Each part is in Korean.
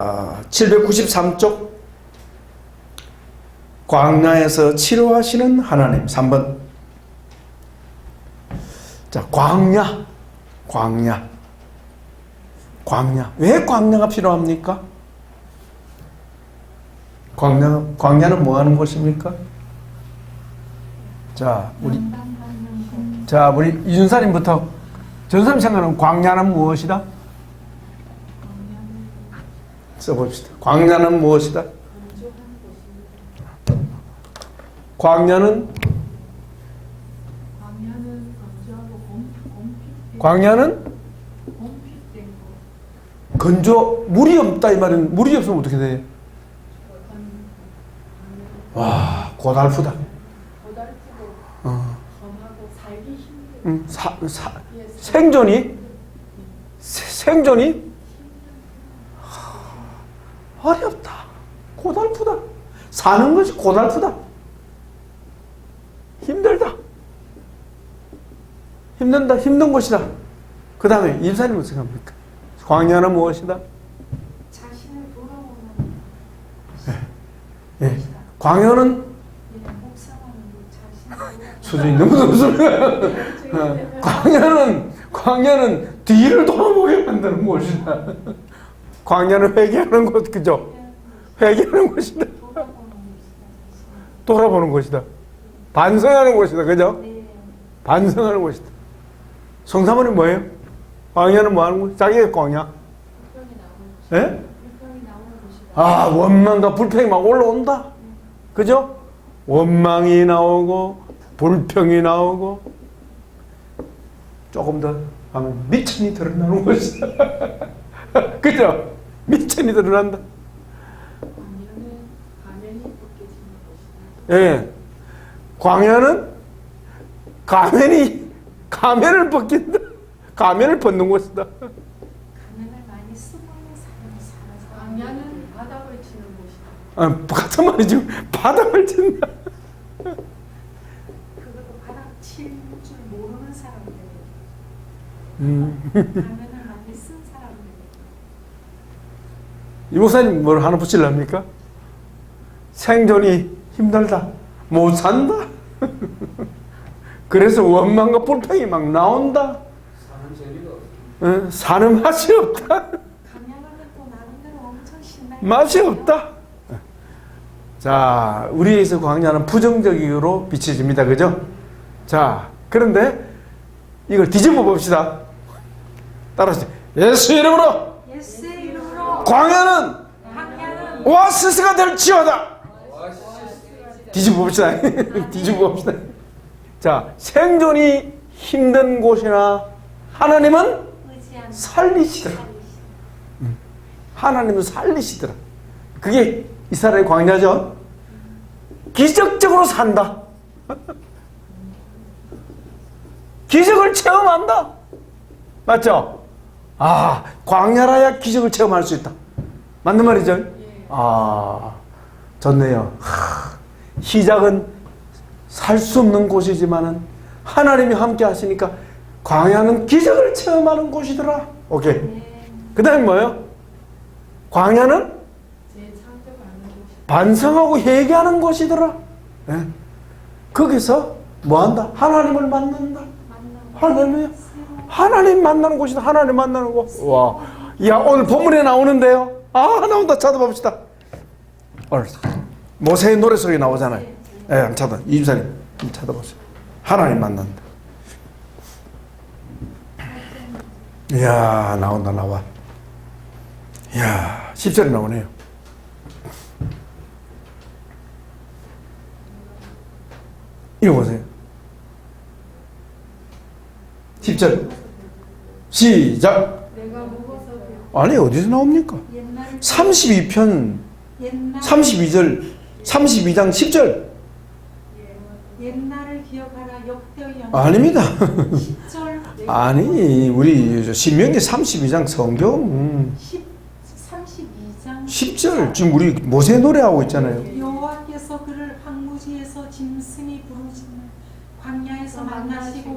793쪽 광야에서 치료하시는 하나님 3번. 자, 광야. 왜 광야가 필요합니까? 광야는 뭐 하는 곳입니까? 우리 이준사님부터. 전사님 생각하는 광야는 무엇이다? 써봅시다. 광야는 무엇이다? 광야는 건조, 물이 없다 이 말은. 물이 없으면 어떻게 돼? 와, 고달프다. 생존이 어렵다. 고달프다. 사는 것이 고달프다. 힘들다. 힘든 곳이다. 그 다음에 임사님은 어떻게 합니까? 광야는 무엇이다? 자신을 돌아보는 것이다. 광야는 수준이 너무 높습니다. 광야는 뒤를 돌아보게 만드는 곳이다. 광야는 회개하는 곳, 그죠? 회개하는 곳이다. 돌아보는 곳이다. 반성하는 곳이다, 그죠? 반성하는 곳이다. 성사모님 뭐예요? 광야는 뭐 하는 곳? 자기의 광야? 예? 원망과 불평이 막 올라온다. 그죠? 원망이 나오고, 불평이 나오고, 조금 더 하면 미천이 드러나는 곳이다. 그죠? 미천이 드러난다. 예. 광야는 가면을 벗긴다. 가면을 벗는 곳이다. 가면을 많이 쓰고 있는 사람이 살아서. 광야는 바닥을 치는 곳이다. 같은 말이지. 바닥을 친다. 그것도 바닥 칠 줄 모르는 사람들. 가면을 많이 쓴 사람들. 이 목사님 뭘 하나 붙이려합니까? 생존이 힘들다. 못 산다. 그래서 원망과 불평이 막 나온다. 사는 재미가 없다. 사는 맛이 없다. 강연하면 또 나름대로 엄청 신나요. 맛이 없다. 자, 우리에서 광야는 부정적으로 비춰집니다. 그죠? 자, 그런데 이걸 뒤집어 봅시다. 따라하세요. 예수 이름으로 광야는 오아시스가 될지어다. 뒤집어 봅시다. 뒤집어 봅시다. 자, 생존이 힘든 곳이나 하나님은 살리시더라. 하나님은 살리시더라. 그게 이스라엘 광야죠. 기적적으로 산다. 기적을 체험한다. 맞죠? 광야라야 기적을 체험할 수 있다. 맞는 말이죠? 좋네요. 시작은 살 수 없는 곳이지만은 하나님이 함께 하시니까 광야는 기적을 체험하는 곳이더라. 오케이. 그 다음에 뭐예요? 광야는 반성하고 회개하는 곳이더라. 네. 거기서 뭐 한다? 하나님을 만난다. 할렐루야. 하나님 만나는 곳이다. 하나님 만나는 곳. 와. 야, 오늘 본문에 나오는데요. 나온다. 찾아봅시다. 오늘 모세의 노래 속에 나오잖아요. 예, 이주사님 찾아보세요. 하나님 만난다. 이야, 나와. 이야, 10절이 나오네요. 읽어보세요. 10절. 시작. 아니, 어디서 나옵니까? 32편 32절 32장 10절. 옛날을 기억하라. 역대의 아닙니다. 10절. 아니, 우리 신명기 32장 성경 32장 10절. 지금 우리 모세 노래하고 있잖아요. 여호와께서 그를 황무지에서 짐승이 부르짖는 광야에서 만나시고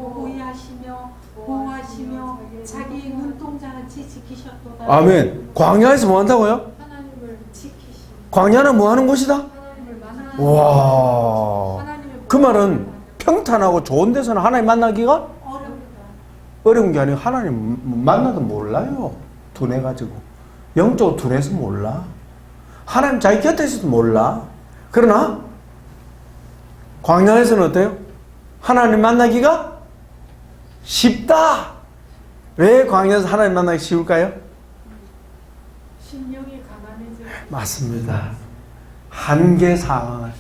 보호하시며 자기 눈동자같이 지키셨도다. 아멘. 광야에서 뭐 한다고요? 광야는 뭐 하는 곳이다? 하나님을 만나. 와. 하나님의 그 말은 평탄하고 좋은 데서는 하나님 만나기가 어렵다. 어려운 게 아니고 하나님 만나도 몰라요. 둔해가지고. 영적으로 둔해서 몰라. 하나님 자기 곁에 있어도 몰라. 그러나 광야에서는 어때요? 하나님 만나기가 쉽다. 왜 광야에서 하나님 만나기 쉬울까요? 심령이 가난해져. 맞습니다. 한계 상황,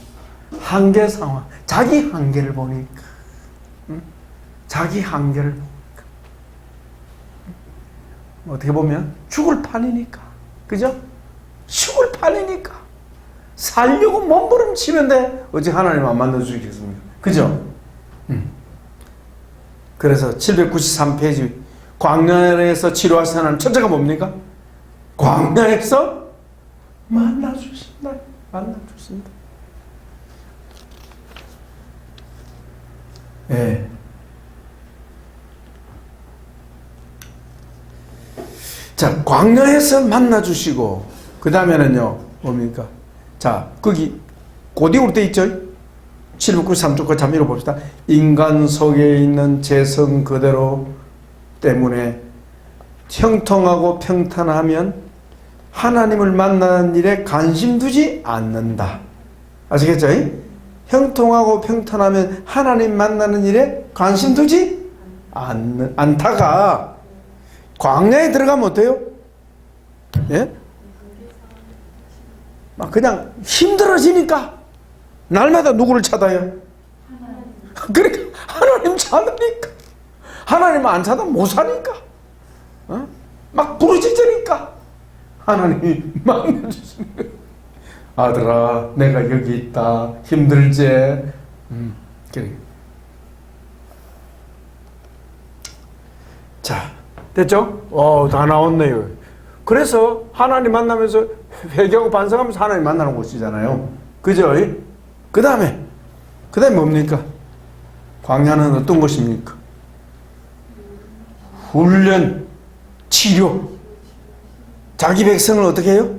자기 한계를 보니까, 자기 한계를 보니까, 어떻게 보면 죽을 판이니까, 그죠? 죽을 판이니까 살려고 몸부림치는데 어찌 하나님 안 만나주시겠습니까? 그죠? 그래서 793페이지 광야에서 치료하신 하나님 첫째가 뭡니까? 광야에서 만나주신다. 만나주신다. 예. 자, 광야에서 만나주시고, 그 다음에는요, 뭡니까? 자, 거기, 고디오로 돼 있죠? 793쪽 그 잠 읽어봅시다. 인간 속에 있는 재성 그대로 때문에 형통하고 평탄하면 하나님을 만나는 일에 관심 두지 않는다. 아시겠죠? 형통하고 평탄하면 하나님 만나는 일에 관심 두지 않다가 광야에 들어가면 어때요? 예? 막 그냥 힘들어지니까 날마다 누구를 찾아요? 그러니까 하나님 찾으니까 하나님 안 찾아 못 사니까 막 부르짖으니까 하나님이 만나주시는 거예요. 아들아 내가 여기 있다 힘들지? 그래. 자 됐죠? 다 나왔네요. 그래서 하나님 만나면서 회개하고 반성하면서 하나님 만나는 곳이잖아요. 그죠? 그 다음에 뭡니까? 광야는 어떤 곳입니까? 훈련, 치료. 자기 백성을 어떻게 해요?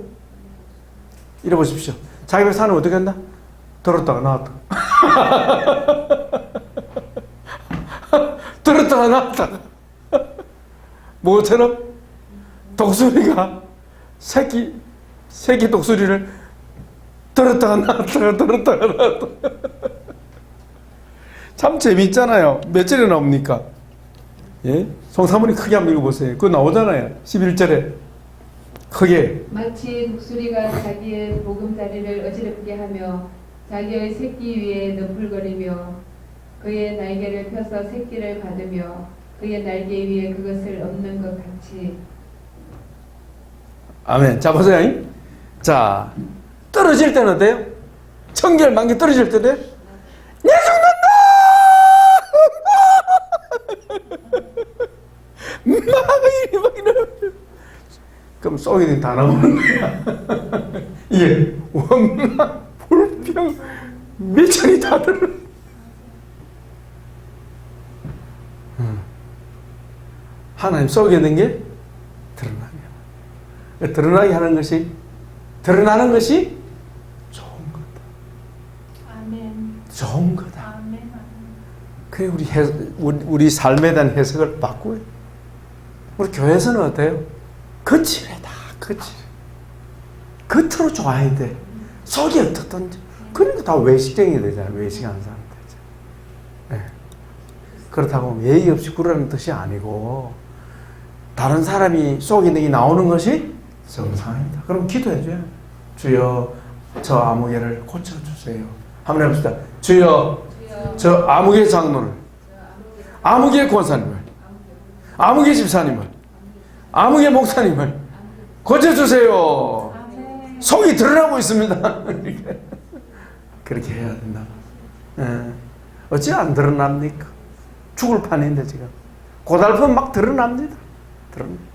이래 보십시오. 자기 백성은 어떻게 한다? 들었다가 나왔다가 들었다가 나왔다가 뭐처럼? 독수리가 새끼 독수리를 들었다가 나왔다가 참 재밌잖아요. 몇 절에 나옵니까? 예? 송사모님 크게 한번 읽어보세요. 그거 나오잖아요. 11절에 크게 마치 독수리가 자기의 보금자리를 어지럽게 하며 자기의 새끼 위에 너풀거리며 그의 날개를 펴서 새끼를 받으며 그의 날개 위에 그것을 엎는 것 같이. 아멘. 자 보세요. 자 떨어질 때는 어때요? 천결만개 떨어질 때는 내 죽는다! 막 이러면 그럼 쏘게 다 나오는 거야. 예, 원망, 불평, 미천이 다 들어. 하나님 쏘게 된 게 드러나게 하는 것이 드러나는 것이 좋은 거다. 아멘. 좋은 거다. 아멘. 그래 우리 삶에 대한 해석을 바꾸어요. 우리 교회에서는 어때요? 거칠해다. 거칠해. 겉으로 좋아야 돼. 속이 어떻든지. 그러니까 다 외식쟁이 되잖아요. 외식하는 사람들. 네. 그렇다고 예의 없이 구라는 뜻이 아니고 다른 사람이 속이 있는 게 나오는 것이 정상입니다. 그럼 기도해줘요. 주여 저 아무개를 고쳐주세요. 한번 해봅시다. 주여 저 아무개 장로를, 아무개 권사님을, 아무개 집사님을, 아무개 목사님을 고쳐주세요. 아멘. 속이 드러나고 있습니다. 그렇게 해야 된다. 어찌 안 드러납니까? 죽을 판인데 지금 고달프면 막 드러납니다. 드러납니다.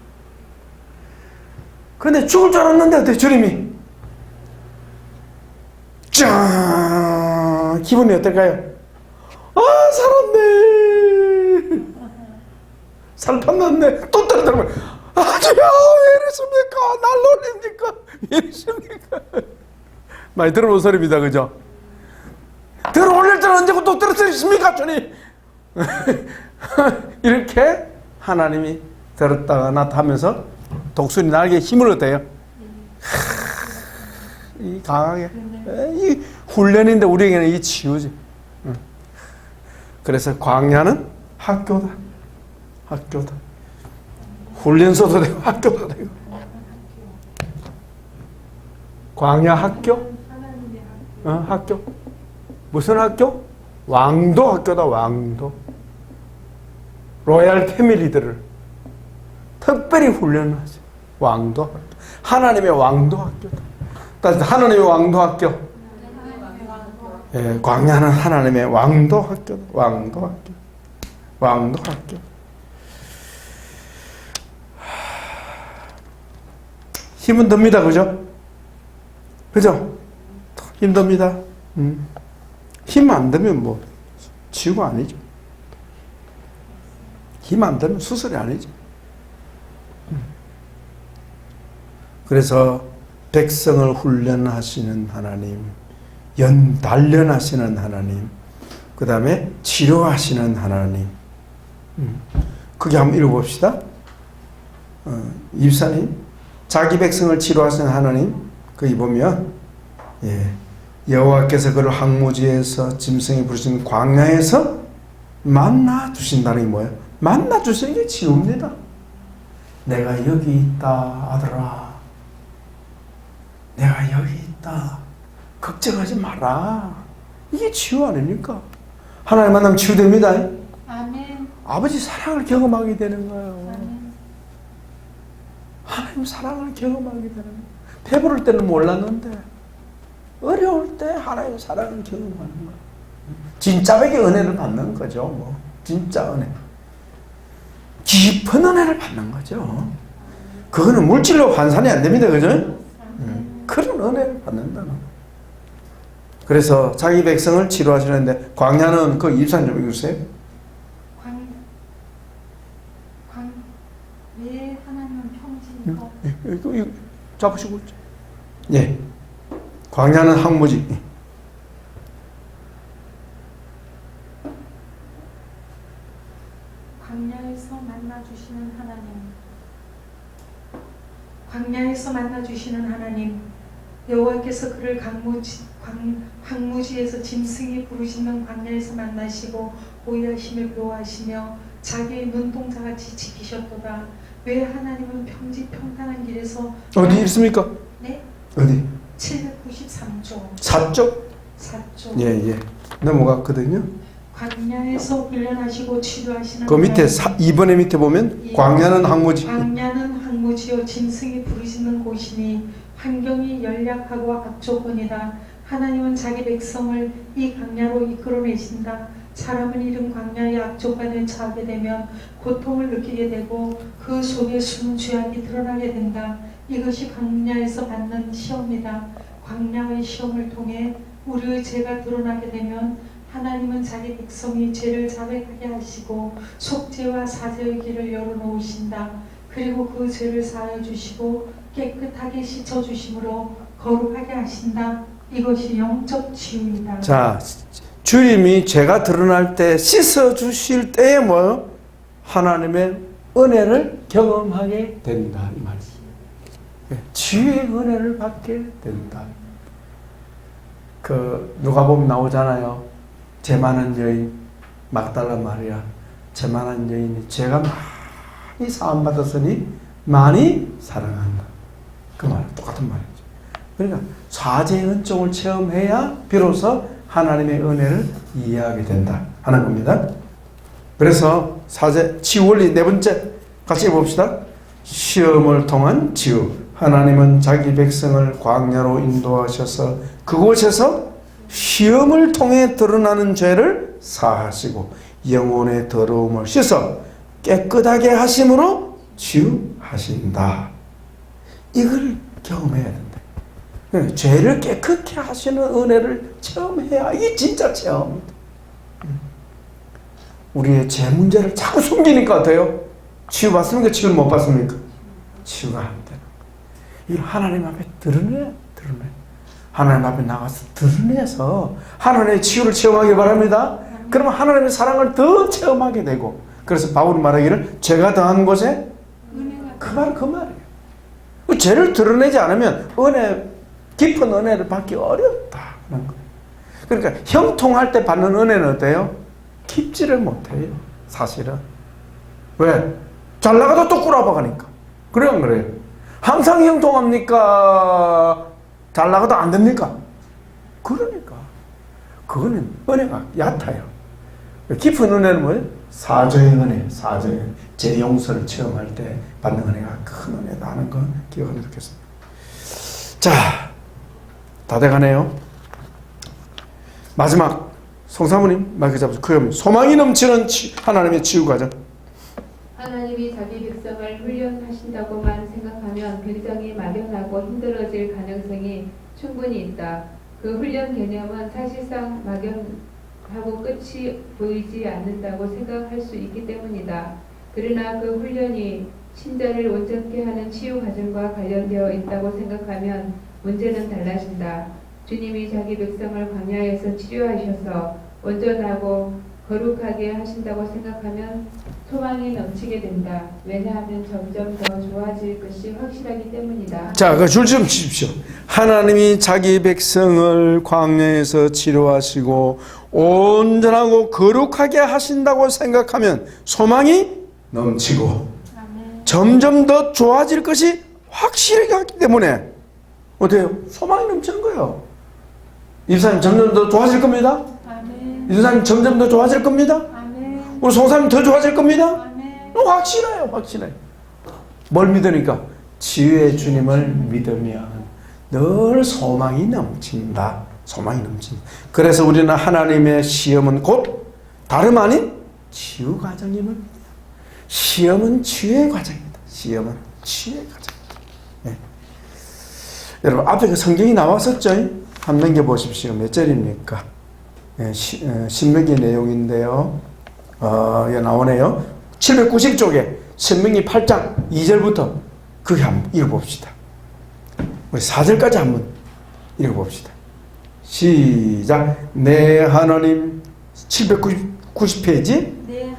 근데 죽을 줄 알았는데 어때 주님이 짠 기분이 어떨까요? 아 살았네, 살판났네. 또 떨어뜨리면 아 주여 왜 이러십니까? 날 놀립니까? 왜 이러십니까? 많이 들어본 소리입니다. 그죠? 들어 올릴 때는 언제고 또 떨어뜨리십니까, 주님? 이렇게 하나님이 들었다가 나타하면서 독수리 날개에 힘을 얻어요. 이 강하게. 이 훈련인데 우리에게는 이 치유지. 그래서 광야는 학교다. 학교다. 훈련소도 되고 학교도 되고. 광야 학교? 학교. 무슨 학교? 왕도 학교다. 왕도. 로얄 패밀리들을 특별히 훈련하죠. 왕도 학교. 하나님의 왕도 학교다. 따라서 하나님의 왕도 학교. 예, 광야는 하나님의 왕도 학교다. 왕도 학교. 왕도 학교. 힘은 듭니다. 그죠? 그죠? 힘듭니다. 힘 안 들면 뭐 치유가 아니죠. 힘 안 들면 수술이 아니죠. 그래서 백성을 훈련하시는 하나님, 단련하시는 하나님, 그 다음에 치료하시는 하나님. 그게 한번 읽어봅시다. 입사님, 자기 백성을 치료하시는 하나님, 거기 보면 여호와께서 그를 항무지에서 짐승이 부르신 광야에서 만나 주신다는 게 뭐예요? 만나 주시는 게 치유입니다. 내가 여기 있다, 아들아. 내가 여기 있다. 걱정하지 마라. 이게 치유 아닙니까? 하나님 만나면 치유됩니다. 아멘. 아버지 사랑을 경험하게 되는 거예요. 아멘. 하나님 사랑을 경험하게 되는 거예요. 배부를 때는 몰랐는데 어려울 때 하나님의 사랑을 경험하는 거예요. 진짜 백의 은혜를 받는 거죠. 뭐 진짜 은혜. 깊은 은혜를 받는 거죠. 그거는 물질로 환산이 안 됩니다. 그죠? 그런 은혜를 받는다는. 그래서 자기 백성을 치료하시는데 광야는 그 입산 좀 읽으세요. 왜 하나님은 평지인가? 이거 잡으시고 있죠. 예. 광야는 항무지. 광야에서 만나주시는 하나님. 광야에서 만나주시는 하나님. 여호와께서 그를 황무지에서 짐승이 부르짖는 광야에서 만나시고 보호하시며 보호하시며 자기의 눈동자같이 지키셨도다. 왜 하나님은 평탄한 길에서 어디 있습니까? 네? 어디? 793조 4쪽? 4조. 예. 넘어갔거든요. 광야에서 훈련하시고 치료하시는 그 밑에 2번의 밑에 보면 광야는 항무지. 광야는 항무지요 짐승이 부르짖는 곳이니 환경이 연약하고 악조건이다. 하나님은 자기 백성을 이 광야로 이끌어내신다. 사람은 이른 광야의 악조건에 처하게 되면 고통을 느끼게 되고 그 속에 숨은 죄악이 드러나게 된다. 이것이 광야에서 받는 시험이다. 광야의 시험을 통해 우리의 죄가 드러나게 되면 하나님은 자기 백성이 죄를 자백하게 하시고 속죄와 사죄의 길을 열어놓으신다. 그리고 그 죄를 사하여 주시고 깨끗하게 씻어주심으로 거룩하게 하신다. 이것이 영적 치유이다. 자, 주님이 죄가 드러날 때 씻어주실 때에 뭐 하나님의 은혜를 경험하게 된다 이 말이지. 치유의 은혜를 받게 된다. 그 누가복음 나오잖아요. 죄 많은 여인 막달라 마리아, 죄 많은 여인이 죄가 많이 사함 받았으니 많이 사랑한다. 그 말 똑같은 말이죠. 그러니까 사죄의 은총을 체험해야 비로소 하나님의 은혜를 이해하게 된다 하는 겁니다. 그래서 사죄 치유 원리 네 번째 같이 봅시다. 시험을 통한 치유. 하나님은 자기 백성을 광야로 인도하셔서 그곳에서 시험을 통해 드러나는 죄를 사하시고 영혼의 더러움을 씻어 깨끗하게 하심으로 치유하신다. 이걸 경험해야 된다. 죄를 깨끗게 하시는 은혜를 체험해야 이게 진짜 체험입니다. 우리의 죄 문제를 자꾸 숨기니까 어때요? 치유받습니까? 치유를 못 받습니까? 치유가 안 되는 거예요. 이걸 하나님 앞에 드러내. 하나님 앞에 나가서 드러내서 하나님의 치유를 체험하기 바랍니다. 그러면 하나님의 사랑을 더 체험하게 되고, 그래서 바울이 말하기를 죄가 더한 곳에 그 말이에요. 죄를 드러내지 않으면 깊은 은혜를 받기 어렵다는 거예요. 그러니까 형통할 때 받는 은혜는 어때요? 깊지를 못해요. 사실은. 왜? 잘 나가도 또 꼬라박으니까. 그래요, 안 그래요? 항상 형통합니까? 잘 나가도 안 됩니까? 그러니까. 그거는 은혜가 얕아요. 깊은 은혜는 뭐예요? 사죄의 은혜, 사죄의 제 용서를 체험할 때 받는 은혜가 큰 은혜다 하는 건 기억하면 좋겠습니다. 자, 다 돼가네요. 마지막 송사모님 마이크 잡으세요. 그 소망이 넘치는 하나님의 치유 과정. 하나님이 자기 백성을 훈련하신다고만 생각하면 굉장히 막연하고 힘들어질 가능성이 충분히 있다. 그 훈련 개념은 사실상 막연하고 끝이 보이지 않는다고 생각할 수 있기 때문이다. 그러나 그 훈련이 신자를 온전케 하는 치유 과정과 관련되어 있다고 생각하면 문제는 달라진다. 주님이 자기 백성을 광야에서 치료하셔서 온전하고 거룩하게 하신다고 생각하면 소망이 넘치게 된다. 왜냐하면 점점 더 좋아질 것이 확실하기 때문이다. 자, 그 줄 좀 치십시오. 하나님이 자기 백성을 광야에서 치료하시고 온전하고 거룩하게 하신다고 생각하면 소망이 넘치고 점점 더 좋아질 것이 확실하기 때문에 어때요? 소망이 넘치는 거예요. 이사님 점점 더 좋아질 겁니다. 이사님 점점 더 좋아질 겁니다. 우리 송사님 더 좋아질 겁니다. 확실해요, 확실해요. 뭘 믿으니까 치유의 주님을 믿으면 늘 소망이 넘친다. 소망이 넘친다. 그래서 우리는 하나님의 시험은 곧 다름 아닌 치유 과정임을 믿어요. 시험은 치유의 과정입니다. 시험은 치유의 과정입니다. 네. 여러분 앞에 그 성경이 나왔었죠? 한번 넘겨보십시오. 몇 절입니까? 네, 신명기 내용인데요. 예, 나오네요. 790쪽에 신명기 8장 2절부터 그게 한번 읽어봅시다. 우리 4절까지 한번 읽어봅시다. 시작. 내 하나님 790페이지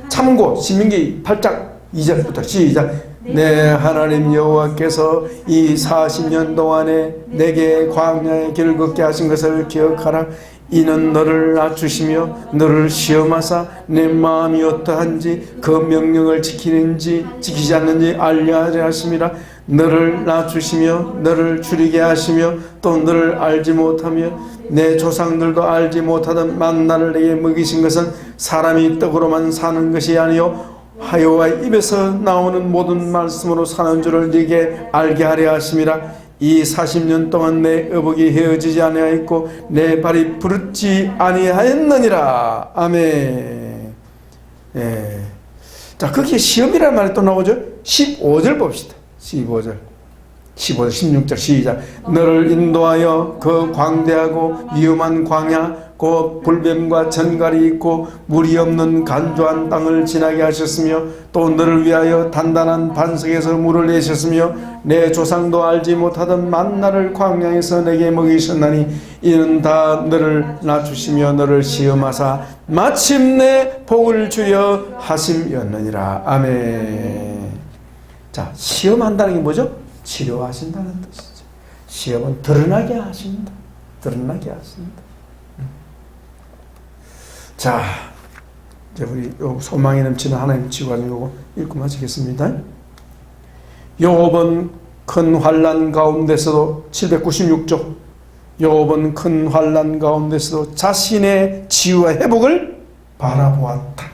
참고 신명기 8장 2절부터 시작. 내 하나님 여호와께서 이 40년 동안에 내게 광야의 길을 걷게 하신 것을 기억하라. 이는 너를 낮추시며 너를 시험하사 내 마음이 어떠한지 그 명령을 지키는지 지키지 않는지 알려 하심이라. 너를 낮추시며 너를 줄이게 하시며 또 너를 알지 못하며 내 조상들도 알지 못하던 만나를 내게 먹이신 것은 사람이 떡으로만 사는 것이 아니요 여호와 입에서 나오는 모든 말씀으로 사는 줄을 네게 알게 하려 하심이라. 이 40년 동안 내 의복이 헤어지지 아니하였고 내 발이 부르지 아니하였느니라. 아멘. 예. 자, 거기에 시험이라는 말이 또 나오죠. 15절 봅시다. 15절, 16절 시작. 너를 인도하여 그 광대하고 위험한 광야 곧 불뱀과 전갈이 있고 물이 없는 간조한 땅을 지나게 하셨으며 또 너를 위하여 단단한 반석에서 물을 내셨으며 내 조상도 알지 못하던 만나를 광야에서 내게 먹이셨나니 이는 다 너를 낮추시며 너를 시험하사 마침내 복을 주려 하심이었느니라. 아멘. 자, 시험한다는 게 뭐죠? 치료하신다는 뜻이죠. 시험은 드러나게 하십니다. 드러나게 하십니다. 자, 이제 우리 소망이 넘치는 하나님 치유하는 거고 읽고 마치겠습니다. 욥은 큰 환난 가운데서도 796쪽 욥은 큰 환난 가운데서도 자신의 치유와 회복을 바라보았다.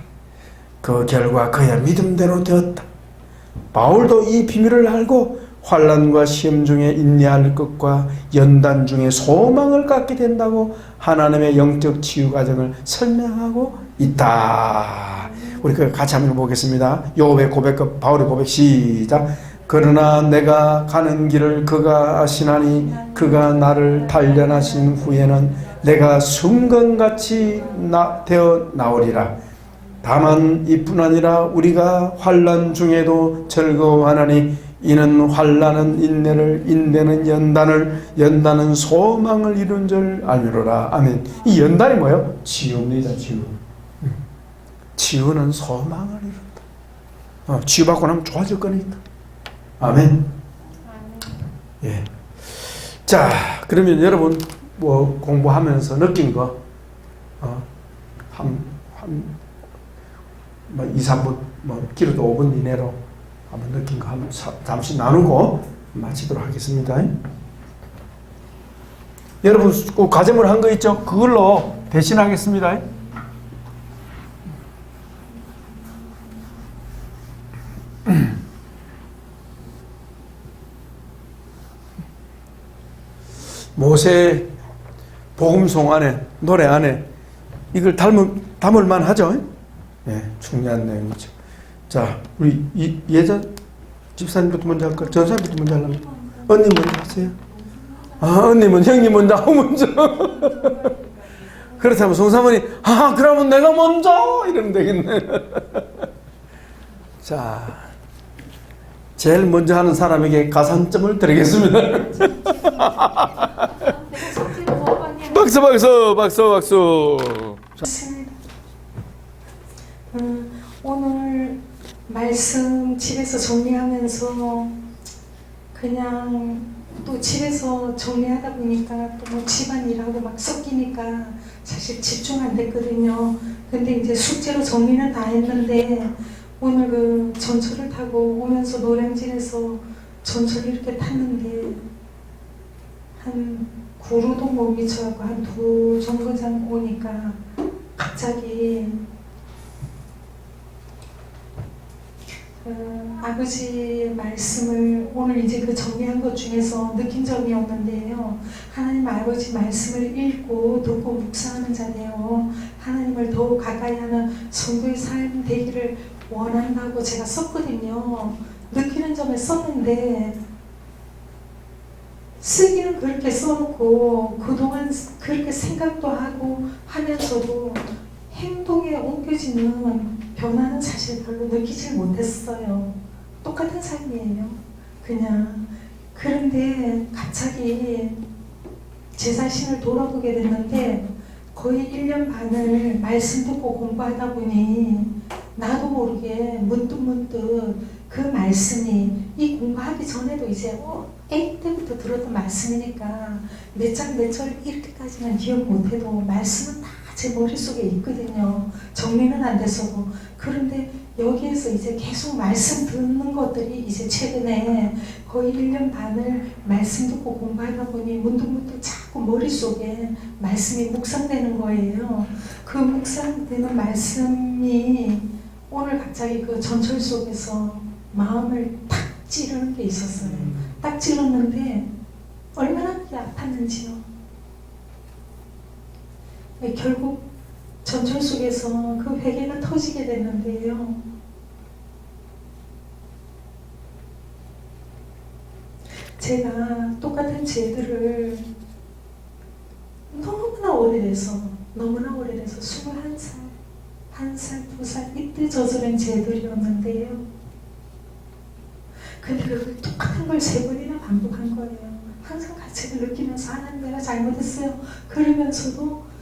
그 결과 그의 믿음대로 되었다. 바울도 이 비밀을 알고 환난과 시험 중에 인내할 것과 연단 중에 소망을 갖게 된다고 하나님의 영적 치유 과정을 설명하고 있다. 우리 그 같이 한번 보겠습니다. 욥의 고백, 바울의 고백 시작. 그러나 내가 가는 길을 그가 아시나니 그가 나를 단련하신 후에는 내가 순건같이 되어 나오리라. 다만 이뿐 아니라 우리가 환난 중에도 즐거워하나니 이는 환난은 인내를, 인내는 연단을, 연단은 소망을 이룬 줄 알미로라. 아멘. 이 연단이 뭐예요? 치유입니다. 치유. 치유는 소망을 이룬다. 치유받고 나면 좋아질 거니까. 아멘. 예. 자, 그러면 여러분 뭐 공부하면서 느낀 거, 뭐 2, 3분, 뭐 길어도 5분 이내로 한번 느낀 거 한번 잠시 나누고 마치도록 하겠습니다. 여러분 꼭 과제물 한 거 있죠? 그걸로 대신하겠습니다. 모세 복음송 안에, 노래 안에 이걸 담을 만하죠? 예, 중요한 내용이죠. 자, 우리 예전 집사님부터 먼저 할까? 전사님부터 먼저 하려면? 언니 먼저 하세요. 언님은 형님 먼저 하고 먼저. 그렇다면 송사모니, 그러면 내가 먼저! 이러면 되겠네. 자, 제일 먼저 하는 사람에게 가산점을 드리겠습니다. 박수. 오늘 말씀 집에서 정리하면서 그냥 또 집에서 정리하다 보니까 또 뭐 집안일하고 막 섞이니까 사실 집중 안 됐거든요. 근데 이제 숙제로 정리는 다 했는데 오늘 그 전철을 타고 오면서 노량진에서 전철 이렇게 탔는데 한 구로도 못 미쳐갖고 한 2정거장 오니까 갑자기 아버지의 말씀을 오늘 이제 그 정리한 것 중에서 느낀 점이었는데요. 하나님 아버지 말씀을 읽고 듣고 묵상하는 자네요. 하나님을 더욱 가까이 하는 성도의 삶 되기를 원한다고 제가 썼거든요. 느끼는 점에 썼는데 쓰기는 그렇게 써놓고 그동안 그렇게 생각도 하고 하면서도 행동에 옮겨지는 변화는 사실 별로 느끼질 못했어요. 똑같은 삶이에요. 그냥. 그런데 갑자기 제 자신을 돌아보게 됐는데 거의 1년 반을 말씀 듣고 공부하다 보니 나도 모르게 문득문득 그 말씀이 이 공부하기 전에도 이제 애기 때부터 들었던 말씀이니까 몇 장 몇 절 이렇게까지는 기억 못해도 말씀은 다 제 머릿속에 있거든요. 정리는 안 됐어도. 그런데 여기에서 이제 계속 말씀 듣는 것들이 이제 최근에 거의 1년 반을 말씀 듣고 공부하다 보니 문득문득 자꾸 머릿속에 말씀이 묵상되는 거예요. 그 묵상되는 말씀이 오늘 갑자기 그 전철 속에서 마음을 탁 찌르는 게 있었어요. 딱 찔렀는데 얼마나 그게 아팠는지요. 결국 전철 속에서 그 회개가 터지게 됐는데요. 제가 똑같은 죄들을 너무나 오래돼서 21살, 1살, 2살 이때 저지른 죄들이었는데요. 근데 그걸 똑같은 걸 3번이나 반복한 거예요. 항상 가책을 느끼면서 하나님 내가 잘못했어요. 그러면서도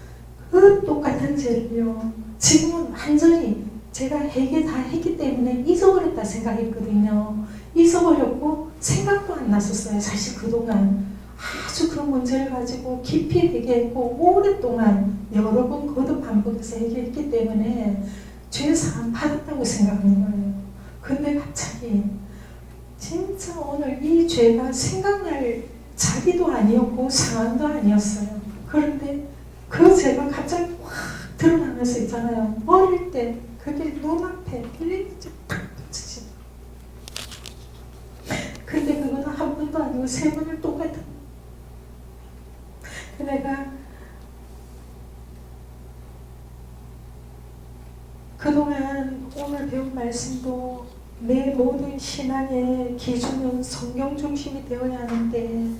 그 똑같은 죄를요. 지금은 완전히 제가 회개 다 했기 때문에 잊어버렸다 생각했거든요. 잊어버렸고 생각도 안 났었어요. 사실 그동안 아주 그 문제를 가지고 깊이 회개했고 오랫동안 여러 번 거듭 반복해서 회개했기 때문에 죄사함 받았다고 생각하는 거예요. 근데 갑자기 진짜 오늘 이 죄가 생각날 자리도 아니었고 상황도 아니었어요. 그런데 그 죄가 갑자기 확 드러나면서 있잖아요. 어릴 때 그게 눈앞에 이렇게 탁 붙이지. 근데 그거는 한 번도 아니고 3번을 똑같은. 내가 그동안 오늘 배운 말씀도 내 모든 신앙의 기준은 성경 중심이 되어야 하는데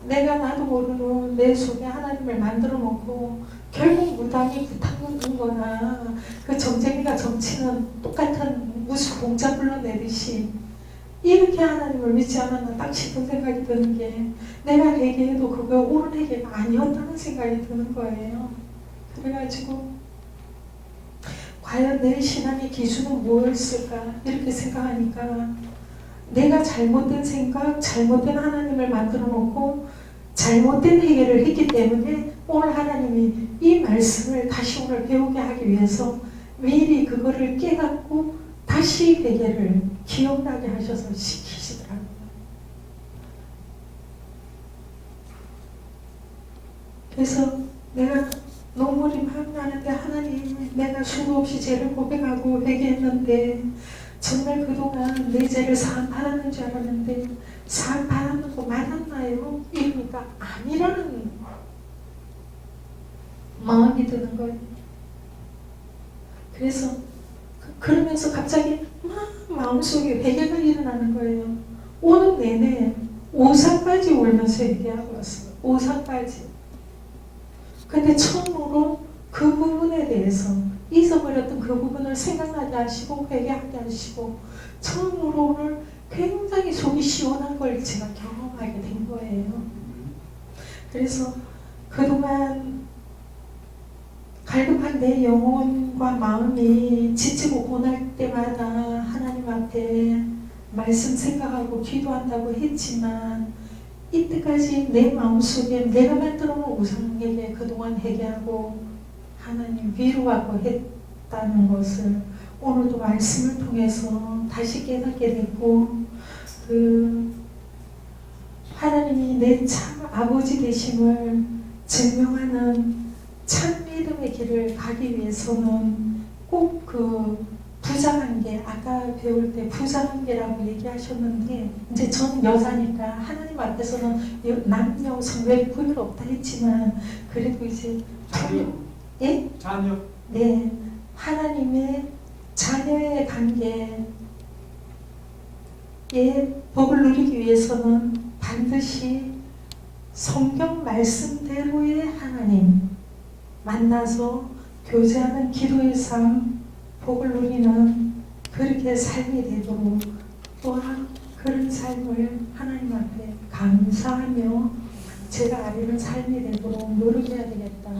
내가 나도 모르는 내 속에 하나님을 만들어 놓고 결국 무당이 구탕을 거나 그 점쟁이가 점치는 똑같은 무수 공자 불러내듯이 이렇게 하나님을 믿지 않았나 딱 싶은 생각이 드는 게 내가 회개해도 그거 옳은 회개가 아니었다는 생각이 드는 거예요. 그래가지고 과연 내 신앙의 기준은 무엇일까 이렇게 생각하니까 내가 잘못된 생각, 잘못된 하나님을 만들어 놓고 잘못된 회개를 했기 때문에 오늘 하나님이 이 말씀을 다시 오늘 배우게 하기 위해서 미리 그거를 깨닫고 다시 회개를 기억나게 하셔서 시키시더라고요. 그래서 내가 눈물이 막 나는데 하나님 내가 수도 없이 죄를 고백하고 회개했는데 정말 그동안 내 죄를 사함 받았는 줄 알았는데 사함 받았는 거 맞았나요? 이러니까 아니라는 마음이 드는 거예요. 그래서 그러면서 갑자기 막 마음속에 회개가 일어나는 거예요. 오는 내내 오사까지 울면서 얘기하고 왔어요. 오사까지. 근데 처음으로 그 부분에 대해서 잊어버렸던 그 부분을 생각나게 하시고 회개하게 하시고 처음으로 오늘 굉장히 속이 시원한 걸 제가 경험하게 된 거예요. 그래서 그동안 갈급한 내 영혼과 마음이 지치고 고날 때마다 하나님 앞에 말씀 생각하고 기도한다고 했지만 이때까지 내 마음속에 내가 만들어 놓은 우상에게 그동안 회개하고 하나님 위로하고 했다는 것을 오늘도 말씀을 통해서 다시 깨닫게 됐고 하나님이 내 참 아버지 되심을 증명하는 참 믿음의 길을 가기 위해서는 꼭 그 부자관계, 아까 배울 때 부자관계라고 얘기하셨는데 이제 저는 여자니까 하나님 앞에서는 남녀 성별 구별 없다 했지만 그래도 이제 자녀. 예? 자녀. 네, 하나님의 자녀의 관계에 복을 누리기 위해서는 반드시 성경 말씀대로의 하나님 만나서 교제하는 기도의 삶, 복을 누리는 그렇게 삶이 되도록 또한 그런 삶을 하나님 앞에 감사하며 제가 아리는 삶이 되도록 노력해야 되겠다.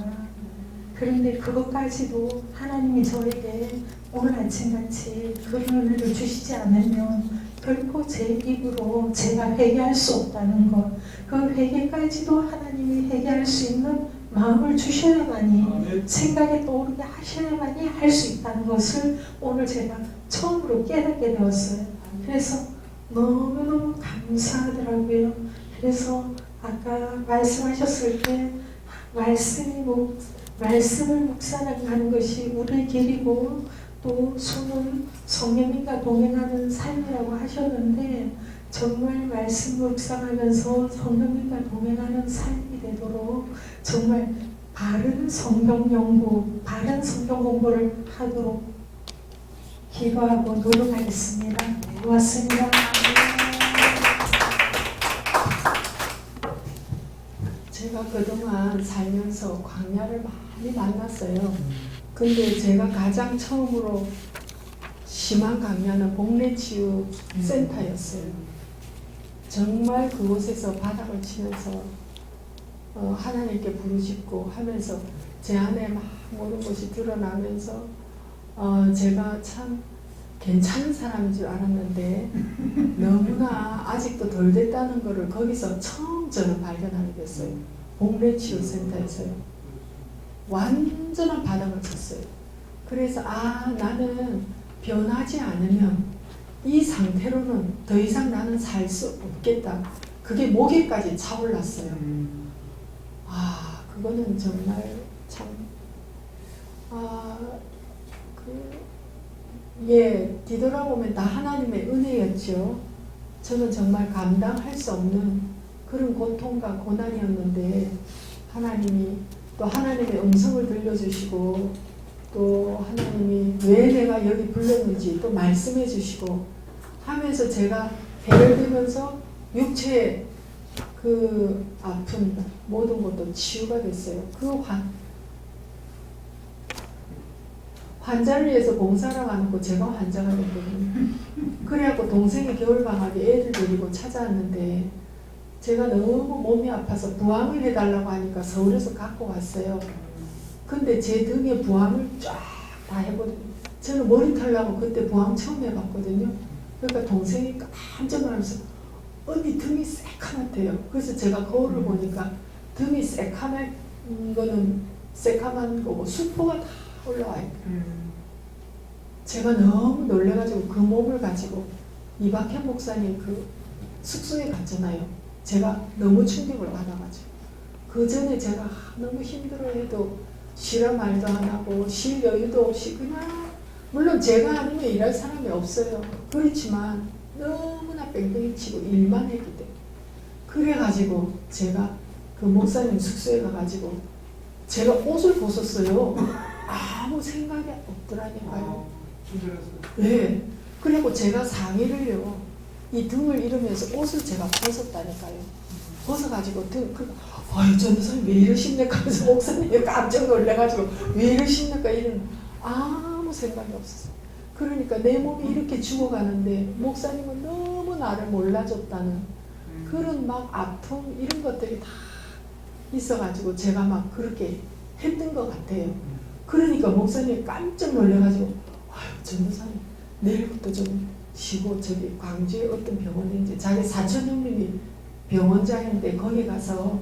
그런데 그것까지도 하나님이 저에게 오늘 아침같이 그런 은혜를 주시지 않으면 결코 제 입으로 제가 회개할 수 없다는 것, 그 회개까지도 하나님이 회개할 수 있는 마음을 주셔야만이 생각에 떠오르게 하셔야만이 할 수 있다는 것을 오늘 제가 처음으로 깨닫게 되었어요. 그래서 너무너무 감사하더라고요. 그래서 아까 말씀하셨을 때 말씀을 묵상하는 것이 우리의 길이고 또 손은 성령님과 동행하는 삶이라고 하셨는데 정말 말씀 묵상하면서 성령님과 동행하는 삶이 되도록 정말 바른 성경 연구, 바른 성경 공부를 하도록 기도하고 노력하겠습니다. 고맙습니다. 제가 그동안 살면서 광야를 많이 만났어요. 근데 제가 가장 처음으로 심한 광야는 복례치유 센터였어요. 정말 그곳에서 바닥을 치면서 하나님께 부르짖고 하면서 제 안에 막 모든 것이 드러나면서 제가 참 괜찮은 사람인 줄 알았는데 너무나 아직도 덜 됐다는 것을 거기서 처음 저는 발견하게 됐어요. 복례치유센터에서요. 완전한 바닥을 쳤어요. 그래서 나는 변하지 않으면 이 상태로는 더 이상 나는 살 수 없겠다. 그게 목에까지 차올랐어요. 그거는 정말 참 뒤돌아보면 다 하나님의 은혜였죠. 저는 정말 감당할 수 없는 그런 고통과 고난이었는데 하나님이 또 하나님의 음성을 들려주시고 또 하나님이 왜 내가 여기 불렀는지 또 말씀해 주시고 하면서 제가 해결되면서 육체의 그 아픈 모든 것도 치유가 됐어요. 환자를 위해서 봉사를 안 하고 제가 환자가 됐거든요. 그래갖고 동생이 겨울방학에 애들 데리고 찾아왔는데 제가 너무 몸이 아파서 부항을 해달라고 하니까 서울에서 갖고 왔어요. 근데 제 등에 부항을 쫙 다 해버리고 저는 머리 털라고 그때 부항 처음 해봤거든요. 그러니까 동생이 깜짝 놀라면서 언니 등이 새카맣대요. 그래서 제가 거울을 보니까 등이 새카만 거는 새카만 거고 수포가 다 올라와요. 제가 너무 놀래가지고 그 몸을 가지고 이박현 목사님 그 숙소에 갔잖아요. 제가 너무 충격을 받아가지고 그 전에 제가 너무 힘들어해도 쉬라 말도 안 하고 쉴 여유도 없이 그냥 물론 제가 아니면 일할 사람이 없어요. 그렇지만 너무나 뺑뺑이 치고 일만 했기 때문에 그래가지고 제가 그 목사님 숙소에 가가지고 제가 옷을 벗었어요. 아무 생각이 없더라니까요. 힘들었어요. 네. 그리고 제가 상의를요, 이 등을 이러면서 옷을 제가 벗었다니까요. 벗어가지고 아유, 전도사님 왜 이러십니까? 하면서 목사님이 깜짝 놀래가지고 왜 이러십니까? 이런 아무 생각이 없었어요. 그러니까 내 몸이 이렇게 죽어가는데 목사님은 너무 나를 몰라줬다는 그런 막 아픔 이런 것들이 다 있어가지고 제가 막 그렇게 했던 것 같아요. 그러니까 목사님이 깜짝 놀래가지고 아유, 전도사님 내일부터 좀 쉬고 저기 광주에 어떤 병원인지 자기 사촌 형님이 병원장인데 거기 가서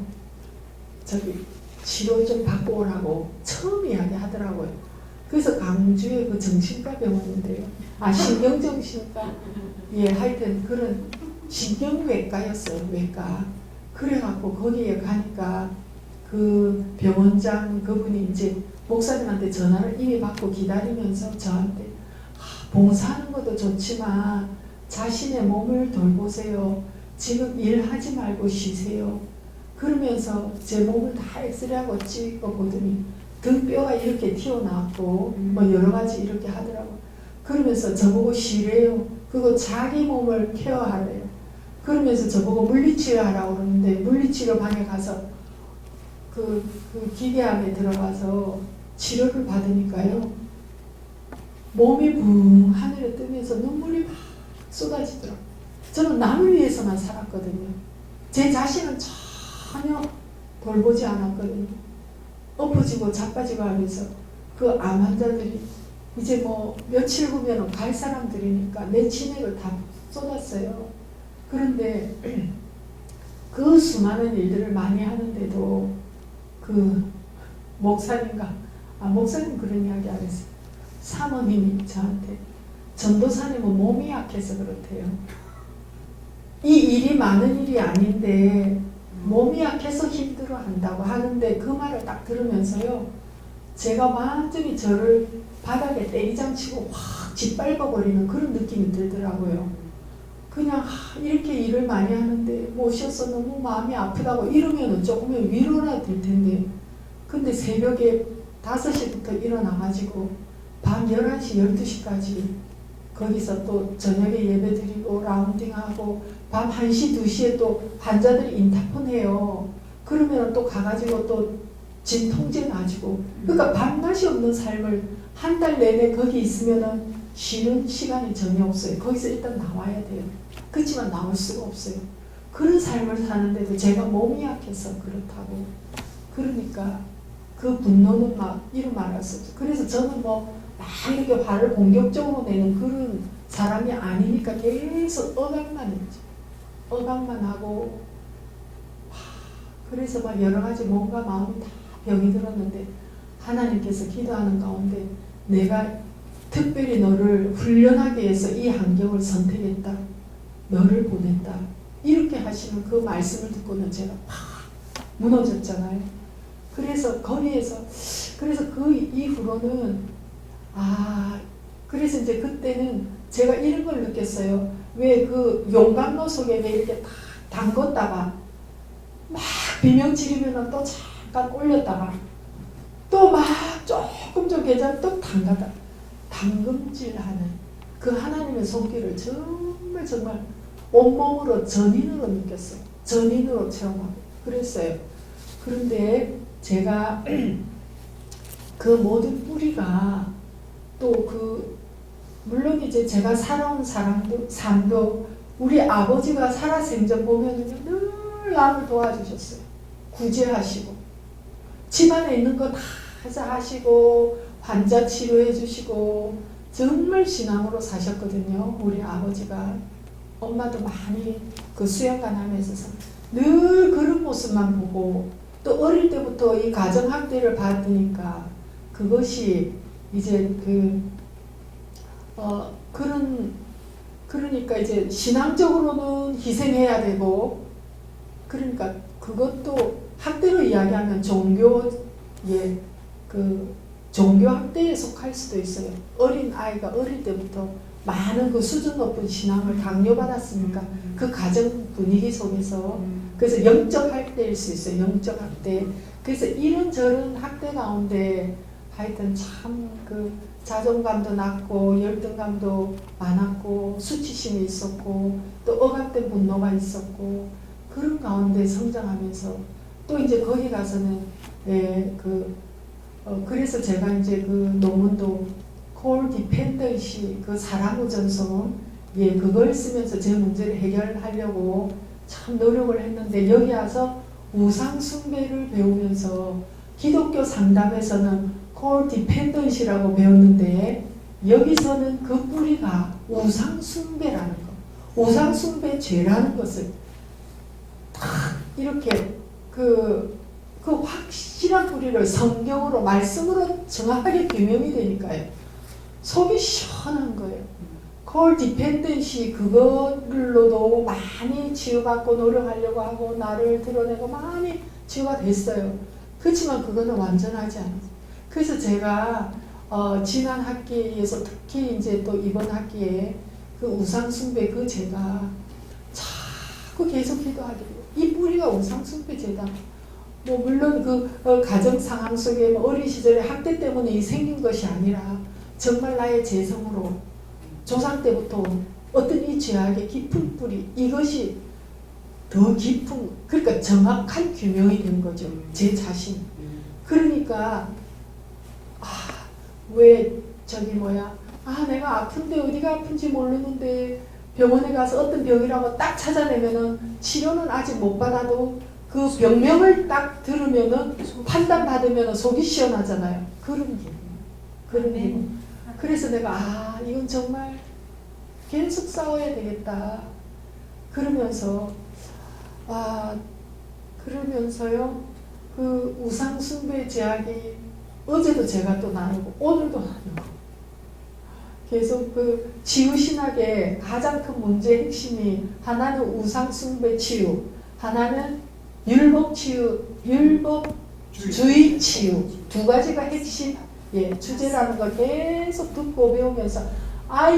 저기 치료 좀 받고 오라고 처음 이야기하더라고요. 그래서 광주에 그 정신과 병원인데요. 아, 신경정신과. 예, 하여튼 그런 신경외과였어요. 외과. 그래갖고 거기에 가니까 그 병원장 그분이 이제 목사님한테 전화를 이미 받고 기다리면서 저한테 봉사하는 것도 좋지만 자신의 몸을 돌보세요. 지금 일하지 말고 쉬세요. 그러면서 제 몸을 다 엑스레이하고 찍고 보더니 등뼈가 이렇게 튀어나왔고 뭐 여러 가지 이렇게 하더라고. 그러면서 저보고 쉬래요. 그리고 자기 몸을 케어하래요. 그러면서 저보고 물리치료 하라고 그러는데 물리치료 방에 가서 그 기계 안에 들어가서 치료를 받으니까요. 몸이 붕 하늘에 뜨면서 눈물이 막 쏟아지더라고요. 저는 남을 위해서만 살았거든요. 제 자신은 전혀 돌보지 않았거든요. 엎어지고 자빠지고 하면서 그 암 환자들이 이제 뭐 며칠 후면 갈 사람들이니까 내 진액을 다 쏟았어요. 그런데 그 수많은 일들을 많이 하는데도 그 목사님과 목사님 그런 이야기 안 했어요. 사모님이 저한테 전도사님은 몸이 약해서 그렇대요. 이 일이 많은 일이 아닌데 몸이 약해서 힘들어 한다고 하는데 그 말을 딱 들으면서요. 제가 완전히 저를 바닥에 때리장치고 확 짓밟아버리는 그런 느낌이 들더라고요. 그냥 이렇게 일을 많이 하는데 모셔서 너무 마음이 아프다고 이러면 조금은 위로라 될 텐데 근데 새벽에 5시부터 일어나가지고 밤 11시, 12시까지 거기서 또 저녁에 예배 드리고 라운딩하고 밤 1시, 2시에 또 환자들이 인타폰 해요. 그러면 또 가가지고 또 진통제 놔주고 그러니까 밤낮이 없는 삶을 한 달 내내 거기 있으면은 쉬는 시간이 전혀 없어요. 거기서 일단 나와야 돼요. 그렇지만 나올 수가 없어요. 그런 삶을 사는데도 제가 몸이 약해서 그렇다고 그러니까 그 분노는 막 이루 말할 수 없어요. 그래서 저는 뭐 막 이렇게 화를 공격적으로 내는 그런 사람이 아니니까 계속 억압만 했죠. 억압만 하고 그래서 막 여러 가지 몸과 마음이 다 병이 들었는데 하나님께서 기도하는 가운데 내가 특별히 너를 훈련하기 위해서 이 환경을 선택했다. 너를 보냈다. 이렇게 하시는 그 말씀을 듣고는 제가 확 무너졌잖아요. 그래서 거리에서 그래서 그 이후로는 그래서 이제 그때는 제가 이런 걸 느꼈어요. 왜 그 용광로 속에 왜 이렇게 딱 담궜다가 막 비명 지르면 또 잠깐 올렸다가 또 막 조금 좀 괜찮아 또 담갔다. 담금질하는 그 하나님의 손길을 정말 온몸으로 전인으로 느꼈어요. 전인으로 체험하고 그랬어요. 그런데 제가 그 모든 뿌리가 또 물론 이제 제가 살아온 삶도 우리 아버지가 살아생전 보면은요, 늘 남을 도와주셨어요. 구제하시고, 집안에 있는 거 다 하시고, 환자 치료해 주시고, 정말 신앙으로 사셨거든요. 우리 아버지가. 엄마도 많이 그 수양관 하면서 늘 그런 모습만 보고, 또 어릴 때부터 이 가정학대를 받으니까 그것이 이제 그러니까 이제 신앙적으로는 희생해야 되고, 그러니까 그것도 학대로 이야기하면 종교 학대에 속할 수도 있어요. 어린 아이가 어릴 때부터 많은 그 수준 높은 신앙을 강요받았으니까 그 가정 분위기 속에서, 그래서 영적 학대일 수 있어요. 영적 학대. 그래서 이런저런 학대 가운데 하여튼 참 자존감도 낮고 열등감도 많았고 수치심이 있었고 또 억압된 분노가 있었고, 그런 가운데 성장하면서 또 이제 거기 가서는 그래서 제가 이제 그 논문도 콜디펜던시 사랑의 전송 그걸 쓰면서 제 문제를 해결하려고 참 노력을 했는데, 여기 와서 우상 숭배를 배우면서 기독교 상담에서는 콜디펜던시라고 배웠는데, 여기서는 그 뿌리가 우상 숭배라는 거, 우상 숭배 죄라는 것을 딱 이렇게 그 확실한 뿌리를 성경으로 말씀으로 정확하게 규명이 되니까요. 속이 시원한 거예요. 콜디펜던시 그걸로도 많이 치유받고 노력하려고 하고 나를 드러내고 많이 치유가 됐어요. 그렇지만 그거는 완전하지 않아요. 그래서 제가 지난 학기에서 특히 이제 또 이번 학기에 그 우상숭배 그 죄가 자꾸 계속 기도하게 돼요. 이 뿌리가 우상숭배 죄다. 뭐 물론 가정 상황 속에 어린 시절에 학대 때문에 생긴 것이 아니라 정말 나의 재성으로 조상 때부터 어떤 이 죄악의 깊은 뿌리, 이것이 더 깊은, 그러니까 정확한 규명이 된 거죠. 제 자신. 그러니까 내가 아픈데 어디가 아픈지 모르는데 병원에 가서 어떤 병이라고 딱 찾아내면은 치료는 아직 못 받아도 그 병명을 딱 들으면은 판단받으면은 속이 시원하잖아요. 그런 기분. 그래서 내가 이건 정말 계속 싸워야 되겠다. 그러면서요 그 우상숭배 제약이 어제도 제가 또 나누고 오늘도 나누고 계속 그 치유신학의 가장 큰 문제의 핵심이, 하나는 우상숭배 치유, 하나는 율법주의 치유, 두 가지가 핵심 주제라는 걸 계속 듣고 배우면서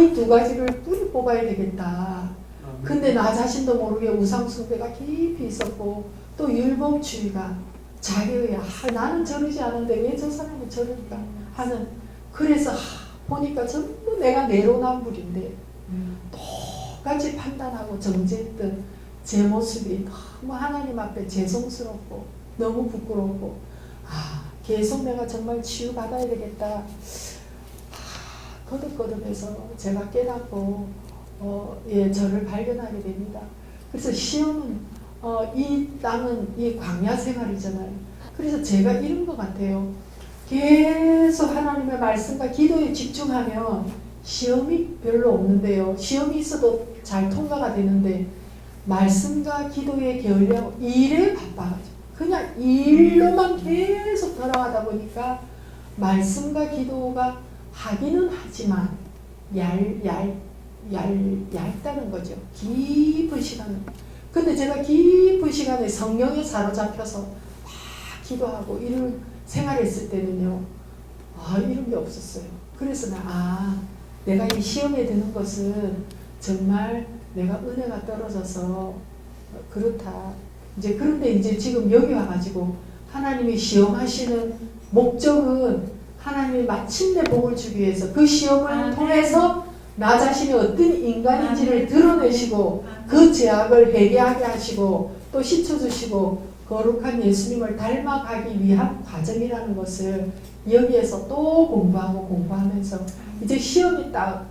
이 두 가지를 뿌리 뽑아야 되겠다. 근데 나 자신도 모르게 우상숭배가 깊이 있었고 또 율법주의가 자기의 나는 저러지 않은데 왜 저 사람은 저럴까 하는, 그래서 보니까 전부 내가 내로남불인데 똑같이 판단하고 정죄했던 제 모습이 너무 하나님 앞에 죄송스럽고 너무 부끄럽고 계속 내가 정말 치유받아야 되겠다. 거듭거듭해서 제가 깨닫고 저를 발견하게 됩니다. 그래서 시험은 이 땅은 이 광야 생활이잖아요. 그래서 제가 이런 것 같아요. 계속 하나님의 말씀과 기도에 집중하면 시험이 별로 없는데요. 시험이 있어도 잘 통과가 되는데 말씀과 기도에 게을리하고 일에 바빠가지고 그냥 일로만 계속 돌아가다 보니까 말씀과 기도가 하기는 하지만 얇다는 거죠. 깊은 시간을. 근데 제가 깊은 시간에 성령에 사로잡혀서 막 기도하고 이런 생활했을 때는요, 이런 게 없었어요. 그래서 내가 이 시험에 드는 것은 정말 내가 은혜가 떨어져서 그렇다. 그런데 지금 여기 와가지고 하나님이 시험하시는 목적은 하나님이 마침내 복을 주기 위해서 그 시험을 통해서 나 자신이 어떤 인간인지를 드러내시고 그 죄악을 회개하게 하시고 또 씻어주시고 거룩한 예수님을 닮아가기 위한 과정이라는 것을 여기에서 또 공부하고 공부하면서 이제 시험이 딱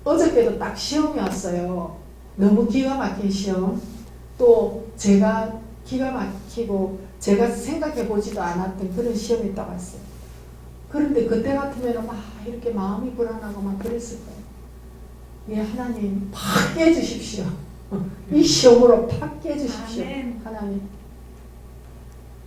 어저께도 딱 시험이 왔어요. 너무 기가 막힌 시험. 또 제가 기가 막히고 제가 생각해 보지도 않았던 그런 시험이 딱 왔어요. 그런데 그때 같으면 막 이렇게 마음이 불안하고 막 그랬을 거예요. 예, 하나님 팍 깨주십시오. 이 시험으로 팍 깨주십시오. 아멘.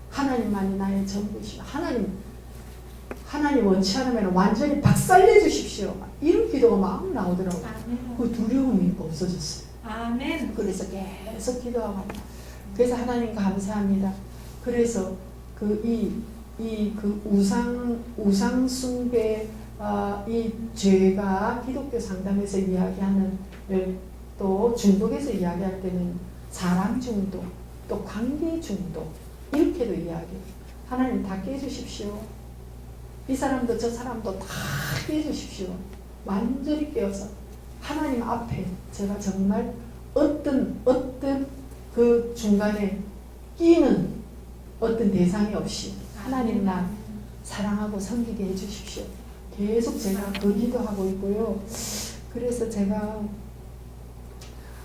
하나님만이 나의 전부시오. 하나님 원치 않으면 완전히 박살내 주십시오. 이런 기도가 막 나오더라고요. 아멘. 그 두려움이 없어졌어요. 아멘. 그래서 계속 기도하고 합니다. 그래서 하나님 감사합니다. 그래서 그 우상 숭배 이 죄가 기독교 상담에서 이야기하는 또 중독에서 이야기할 때는 사랑 중독, 또 관계 중독 이렇게도 이야기해요. 하나님 다 깨주십시오. 이 사람도 저 사람도 다 깨주십시오. 완전히 깨어서 하나님 앞에 제가 정말 어떤 그 중간에 끼는 어떤 대상이 없이 하나님만 사랑하고 섬기게 해주십시오. 계속 제가 그 기도하고 있고요. 그래서 제가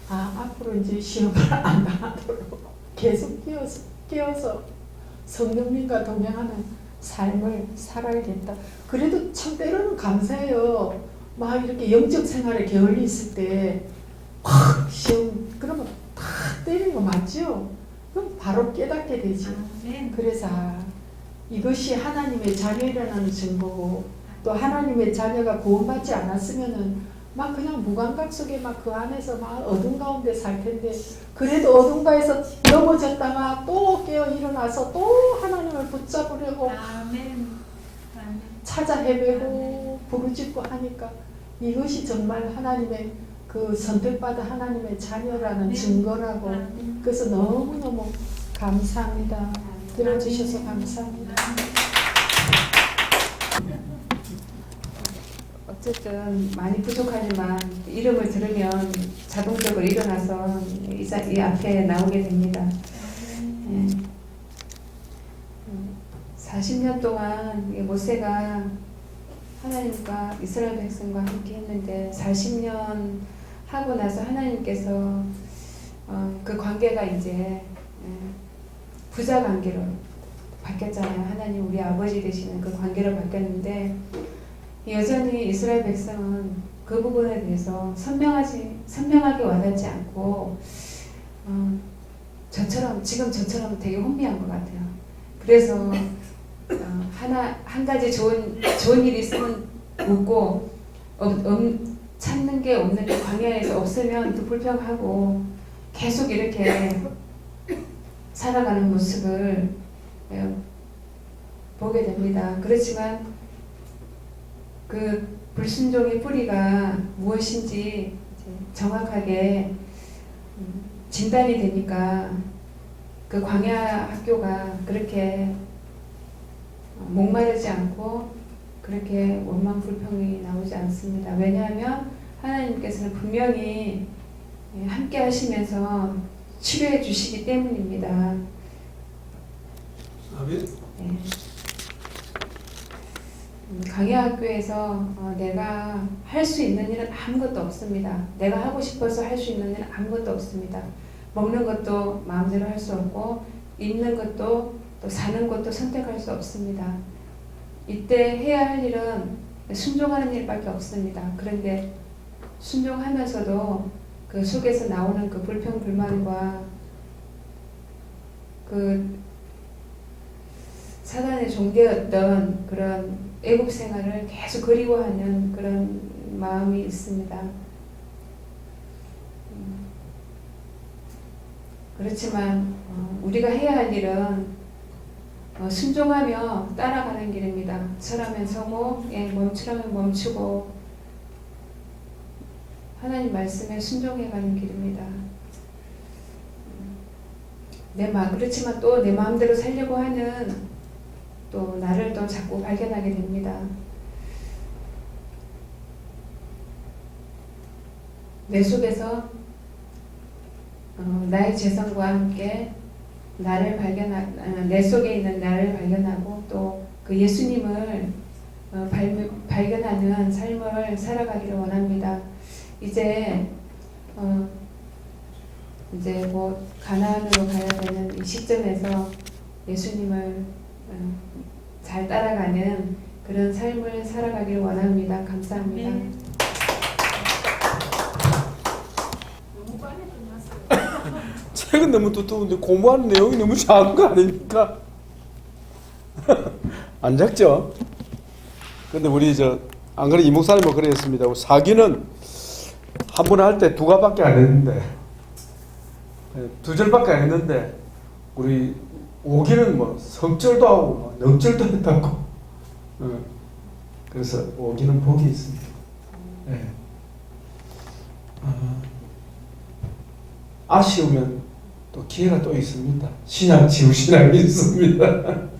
앞으로 이제 시험을 안 당하도록 계속 깨어서 성령님과 동행하는 삶을 살아야겠다. 그래도 참 때로는 감사해요. 막 이렇게 영적 생활에 게을리 있을 때 확 시험 그러면 탁 때리는 거 맞죠? 그럼 바로 깨닫게 되지. 아멘. 그래서 이것이 하나님의 자녀라는 증거고 또 하나님의 자녀가 구원받지 않았으면은 막 그냥 무감각 속에 막 그 안에서 막 어둠 가운데 살 텐데 그래도 어둠가에서 넘어졌다가 또 깨어 일어나서 또 하나님을 붙잡으려고 아멘. 아멘. 찾아 헤매고 부르짖고 하니까 이것이 정말 하나님의 그 선택받은 하나님의 자녀라는 증거라고. 그래서 너무너무 감사합니다. 들어주셔서 감사합니다. 어쨌든 많이 부족하지만 이름을 들으면 자동적으로 일어나서 이 앞에 나오게 됩니다. 40년 동안 모세가 하나님과 이스라엘 백성과 함께 했는데 40년 하고 나서 하나님께서 그 관계가 이제 부자 관계로 바뀌었잖아요. 하나님 우리 아버지 되시는 그 관계로 바뀌었는데 여전히 이스라엘 백성은 그 부분에 대해서 선명하게 와닿지 않고 지금 저처럼 되게 혼미한 것 같아요. 그래서 한 가지 좋은 일이 있으면 웃고 찾는 게 없는 게 광야에서 없으면 또 불평하고 계속 이렇게 살아가는 모습을 보게 됩니다. 그렇지만 그 불순종의 뿌리가 무엇인지 정확하게 진단이 되니까 그 광야 학교가 그렇게 목마르지 않고 그렇게 원망 불평이 나오지 않습니다. 왜냐하면 하나님께서는 분명히 함께 하시면서 치료해 주시기 때문입니다. 아멘. 네. 강야학교에서 내가 할 수 있는 일은 아무것도 없습니다. 내가 하고 싶어서 할 수 있는 일은 아무것도 없습니다. 먹는 것도 마음대로 할 수 없고 입는 것도 또 사는 것도 선택할 수 없습니다. 이때 해야 할 일은 순종하는 일밖에 없습니다. 그런데 순종하면서도 그 속에서 나오는 그 불평 불만과 그 사단의 종되었던 그런 애국 생활을 계속 그리워하는 그런 마음이 있습니다. 그렇지만 우리가 해야 할 일은 순종하며 따라가는 길입니다. 서라면 서고 멈추라면 멈추고 하나님 말씀에 순종해가는 길입니다. 그렇지만 또 내 마음대로 살려고 하는 또 나를 또 자꾸 발견하게 됩니다. 내 속에서 나의 재성과 함께 내 속에 있는 나를 발견하고 또 그 예수님을 발견하는 삶을 살아가기를 원합니다. 이제 뭐 가나안으로 가야 되는 이 시점에서 예수님을 잘 따라가는 그런 삶을 살아가기를 원합니다. 감사합니다. 네. 책은 너무 두꺼운데 공부하는 내용이 너무 작은 거 아닙니까? 안 작죠? 근데 우리 안 그래 이 목사님은 그랬습니다. 사기는 한 번 할 때 2가밖에 안 했는데 2절밖에 안 했는데 우리 오기는 뭐 석절도 하고 넉절도 했다고. 그래서 오기는 복이 있습니다. 네. 아쉬우면 또 기회가 또 있습니다. 신약 지우 신학이 있습니다.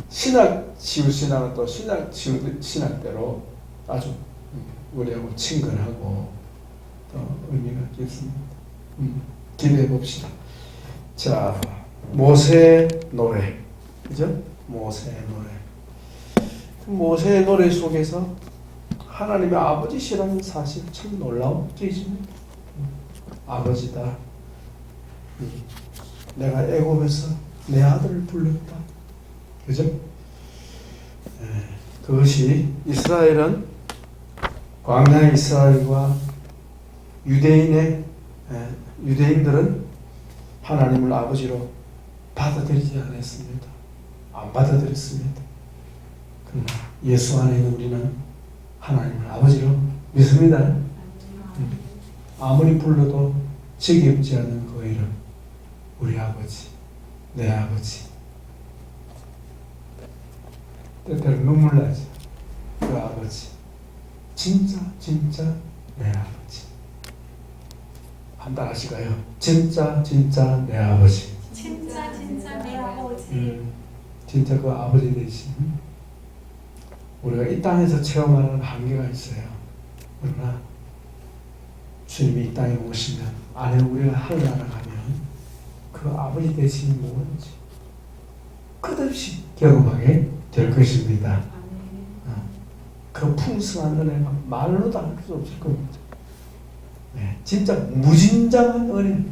신약 지우 신학은 또 신약 지우 신학대로 아주 우리하고 친근하고 또 의미가 있습니다. 기대해 봅시다. 자, 모세의 노래, 그죠? 모세의 노래. 모세의 노래 속에서 하나님의 아버지시라는 사실 참 놀라운 계십니다. 아버지다. 내가 애굽에서 내 아들을 불렀다. 그죠? 그것이 이스라엘은 광야의 이스라엘과 유대인들은 하나님을 아버지로 받아들이지 않았습니다. 안 받아들였습니다. 그러나 예수 안에 있는 우리는 하나님을 아버지로 믿습니다. 아무리 불러도 지겹지 않은 그 이름, 우리 아버지, 내 아버지. 때때로 눈물 나죠. 그 아버지, 진짜 내 아버지. 한번 하실까요? 진짜 내 아버지. 진짜 내 아버지. 진짜 그 아버지 되신 우리가 이 땅에서 체험하는 한계가 있어요. 그러나 주님이 이 땅에 오시면 안에 우리가 하늘 알아가면 그 아버지 되심이 뭔지 끝없이 경험하게 될 것입니다. 그 풍성한 은혜가 말로 담을 수 없을 겁니다. 네, 진짜 무진장한 은혜,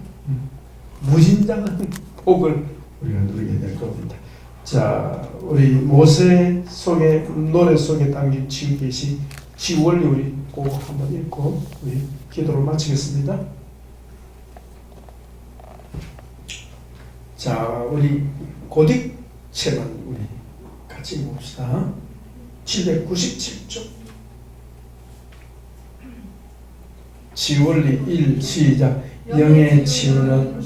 무진장한 복을 우리가 누리게 될 겁니다. 자, 우리 모세 속에 노래 속에 담긴 지우개시 지원리 우리 꼭 한번 읽고 우리 기도를 마치겠습니다. 자, 우리 고딕체만 우리 같이 읽읍시다. 797쪽 지원리 1 시작. 영의 치유는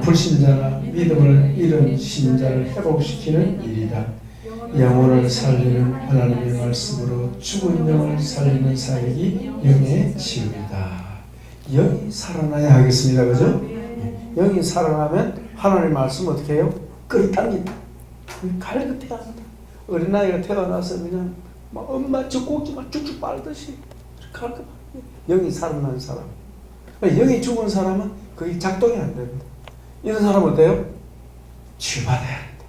불신자나 믿음을 잃은 신자를 회복시키는 일이다. 영혼을 살리는 하나님의 말씀으로 죽은 영을 살리는 사역이 영의 치유이다. 영이 살아나야 하겠습니다. 그죠? 영이 살아나면 하나님의 말씀 어떻게 해요? 끌어당긴다. 갈급해야 합니다. 어린아이가 태어나서 그냥 막 엄마 젖꼭지만 쭉쭉 빨듯이 갈급합니다. 영이 살아난 사람. 영이 죽은 사람은 그게 작동이 안 됩니다. 이런 사람은 어때요? 치유받아야 한다.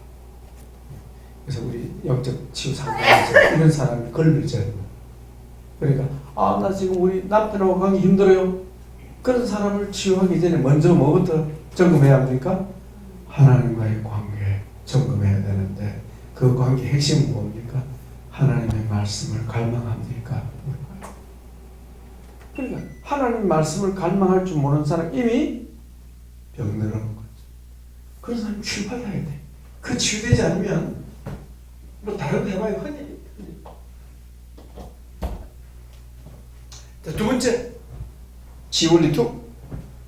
그래서 우리 영적 치유 상담에서 이런 사람이 걸려져야 됩니다. 그러니까 나 지금 우리 남편하고 관계 힘들어요. 그런 사람을 치유하기 전에 먼저 뭐부터 점검해야 합니까? 하나님과의 관계 점검해야 되는데 그 관계 핵심은 뭡니까? 하나님의 말씀을 갈망합니까? 그러니까 하나님 말씀을 갈망할 줄 모르는 사람 이미 병들은 거죠. 그런 사람 치유받아야 돼. 그 치유되지 않으면 뭐 다른 거 해봐야 흔히. 자, 두 번째 지원리 2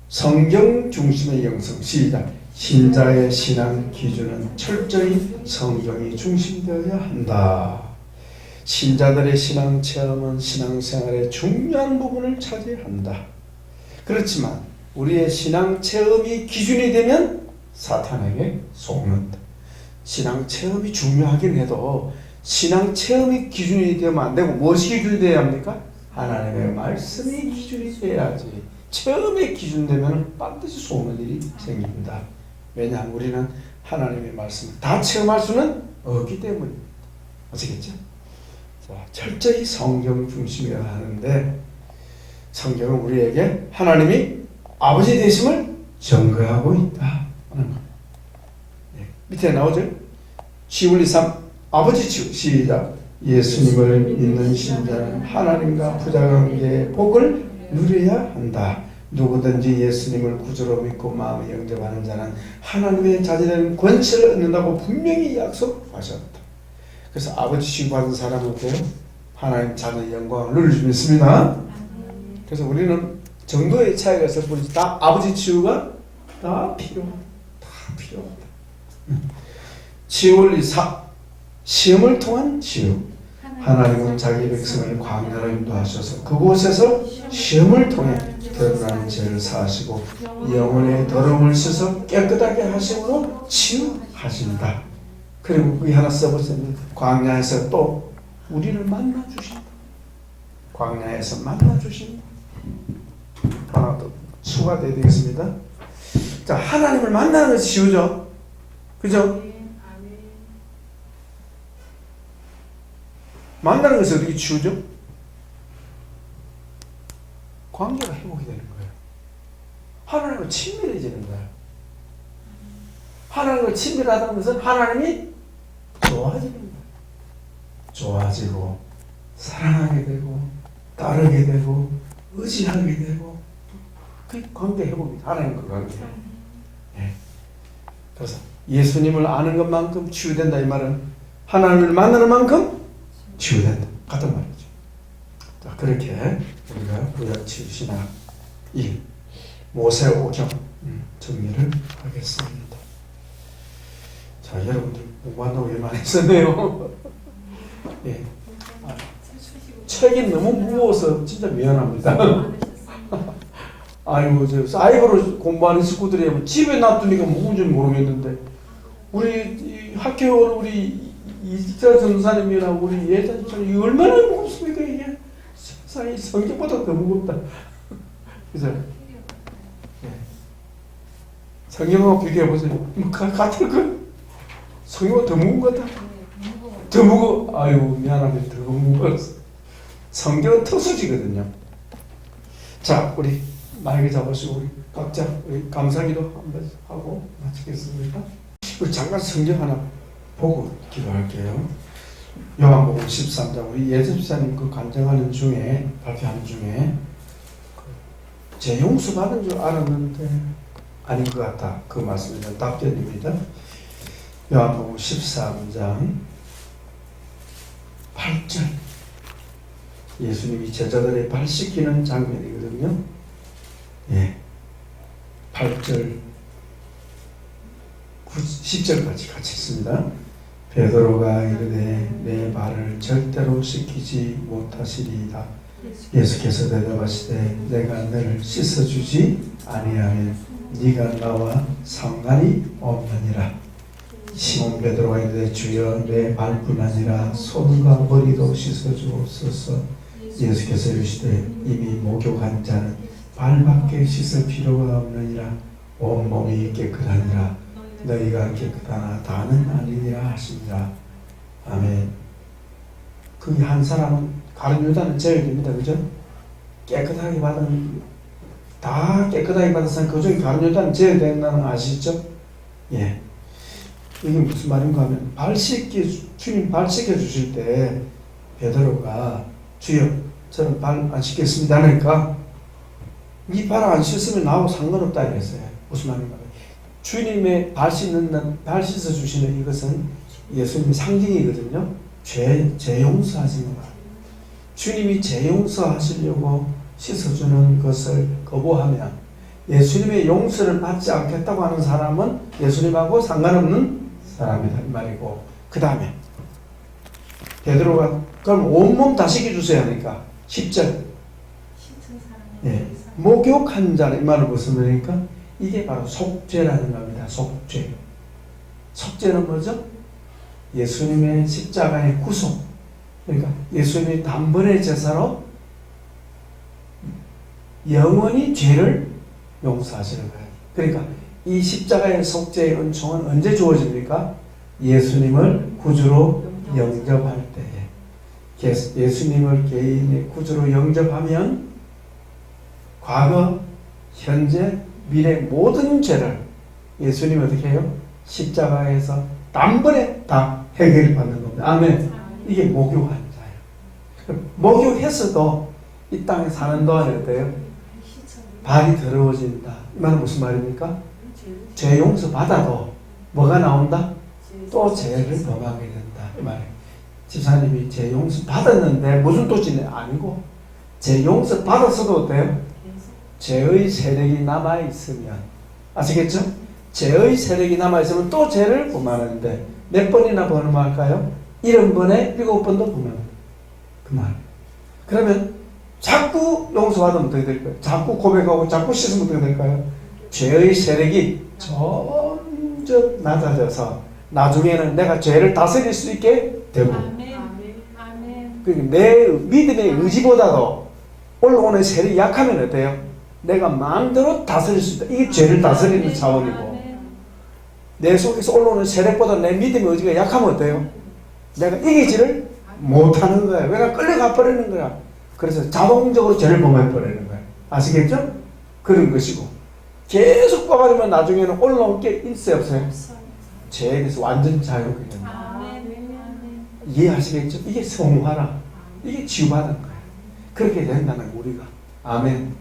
성경 중심의 영성 시작. 신자의 신앙 기준은 철저히 성경이 중심되어야 한다. 신자들의 신앙 체험은 신앙생활의 중요한 부분을 차지한다. 그렇지만 우리의 신앙 체험이 기준이 되면 사탄에게 속는다. 신앙 체험이 중요하긴 해도 신앙 체험이 기준이 되면 안 되고 무엇이 기준이 되어야 합니까? 하나님의 말씀이 기준이 돼야지. 처음에 기준 되면 반드시 속는 일이 생깁니다. 왜냐하면 우리는 하나님의 말씀을 다 체험할 수는 없기 때문입니다. 아시겠죠? 자, 철저히 성경 중심이라 하는데 성경은 우리에게 하나님이 아버지 되심을 증거하고 있다 하는 겁니다. 네. 밑에 나오죠? 시울리 3 아버지 치우 시작. 예수님을 믿는 신자는 하나님과 부자관계의 복을 누려야 한다. 누구든지 예수님을 구주로 믿고 마음에 영접하는 자는 하나님의 자녀된 권세를 얻는다고 분명히 약속하셨다. 그래서 아버지 취급받은 사람은 어때요? 하나님 자녀의 영광을 누릴 수 있습니다. 그래서 우리는 정도의 차이가 있을 뿐이지 다 아버지 치유가 다 필요하다. 치유를 시험을 통한 치유. 하나님은 자기 백성을 광야로 인도하셔서 그곳에서 시험을 통해 드러나는 죄를 사하시고 영혼의 더러움을 씻어 깨끗하게 하심으로 치유하신다. 그리고 그게 하나 써보세요. 광야에서 또 우리를 만나주신다. 광야에서 만나주신다. 하나 더 추가되어야 되겠습니다. 자, 하나님을 만나는 것이 치유죠. 그죠? 만나는 것이 어떻게 치유죠? 관계가 회복이 되는 거예요. 하나님과 친밀해지는 거예요. 하나님과 친밀하다는 것은 하나님이 좋아지는 거예요. 좋아지고 사랑하게 되고 따르게 되고 의지하게 되고 그 관계 회복입니다. 하나님과 관계. 네. 그래서 예수님을 아는 것만큼 치유된다 이 말은 하나님을 만나는 만큼 치유된다. 같은 말이죠. 자, 그렇게 우리가 구약 치유신학 1 모세오경 정리를 하겠습니다. 자, 여러분들 공부한다고 일 많이 했었네요. 예. 책이 너무 무거워서 진짜 미안합니다. 아이고, 저 사이버로 공부하는 식구들이 집에 놔두니까 무거운지 모르겠는데 우리 학교 우리 이직자 전사님이랑 우리 예자님처럼 이게 얼마나 무겁습니까 이게? 세상에 성경보다 더 무겁다. 그죠? 네. 성경하고 비교해보세요. 뭐 같은 거? 성경보다 더 무거운 것 같다? 더 무거워. 아유 미안하게 더 무거웠어. 성경은 특수지거든요. 자, 우리 마이크 잡으시고 우리 각자 우리 감사기도 한번 하고 마치겠습니다. 우리 잠깐 성경 하나 보고 기도할게요. 요한복음 13장 우리 예집사님 그 간증하는 중에 발표하는 중에 재용수 받은 줄 알았는데 아닌 것 같다. 그 말씀에 대한 답변입니다. 요한복음 13장 8절 예수님이 제자들의 발 씻기는 장면이거든요. 예, 8절 10절까지 같이 있습니다. 베드로가 이르되 내 발을 절대로 씻기지 못하시리이다. 예수께서 대답하시되 내가 너를 씻어주지 아니하면 네가 나와 상관이 없느니라. 시몬 베드로가 이르되 주여 내 발뿐 아니라 손과 머리도 씻어주옵소서. 예수께서 이르시되 이미 목욕한 자는 발밖에 씻을 필요가 없느니라. 온몸이 깨끗하니라. 너희가 깨끗하나 다는 아니니라 하시니라. 아멘. 그 한 사람은 가룟 유다는 제외됩니다. 그죠? 깨끗하게 받은 다 깨끗하게 받았으면 그중에 가룟 유다는 제외된다는 거 아시죠? 예. 이게 무슨 말인가 하면 주님 발 씻겨 주실 때 베드로가 주여 저는 발 안 씻겠습니다 하니까 이 발 안 씻으면 나하고 상관없다 이랬어요. 무슨 말인가 하면 주님의 발 씻어 주시는 이것은 예수님의 상징이거든요. 죄 용서하시는 거. 주님이 죄 용서하시려고 씻어주는 것을 거부하면 예수님의 용서를 받지 않겠다고 하는 사람은 예수님하고 상관없는 사람이다 이 말이고, 그 다음에 베드로가 그럼 온몸 다 씻겨주세요 하니까 10절 예, 목욕한 자는 이 말을 무슨 말입니까? 이게 바로 속죄라는 겁니다. 속죄. 속죄는 뭐죠? 예수님의 십자가의 구속. 그러니까 예수님이 단번에 제사로 영원히 죄를 용서하시는 거예요. 그러니까 이 십자가의 속죄의 은총은 언제 주어집니까? 예수님을 구주로 영접할 때에. 예수님을 개인의 구주로 영접하면 과거, 현재, 미래 모든 죄를 예수님이 어떻게 해요? 십자가에서 단번에 다 해결받는 겁니다. 아멘. 이게 목요한 자예요. 목요했어도 이 땅에 사는 동안에 어때요? 발이 더러워진다. 이 말은 무슨 말입니까? 죄 용서 받아도 뭐가 나온다? 또 죄를 범하게 된다. 이 말이에요. 집사님이 죄 용서 받았는데 무슨 도지는 아니고 죄 용서 받았어도 어때요? 죄의 세력이 남아있으면 아시겠죠? 죄의 세력이 남아있으면 또 죄를 범하는데 몇 번이나 범할까요? 70번에 7번도 범합니다. 그 말. 그러면 자꾸 용서받으면 어떻게 될까요? 자꾸 고백하고 자꾸 씻으면 어떻게 될까요? 죄의 세력이 점점 낮아져서 나중에는 내가 죄를 다스릴 수 있게 되고 내 믿음의 의지보다도 올라오는 세력이 약하면 어때요? 내가 마음대로 다스릴 수 있다. 이게 죄를 다스리는 차원이고 내 속에서 올라오는 세력보다 내 믿음의 의지가 약하면 어때요? 내가 이기지를 못하는 거야. 왜냐? 끌려가 버리는 거야. 그래서 자동적으로 죄를 범해 버리는 거야. 아시겠죠? 그런 것이고 계속 빠가지면 나중에는 올라올 게 있어요 없어요? 죄에 대해서 완전 자유롭게 됩니다. 이해하시겠죠? 이게 성화라. 이게 치유받은 거예요. 그렇게 된다는 거예요, 우리가. 아멘.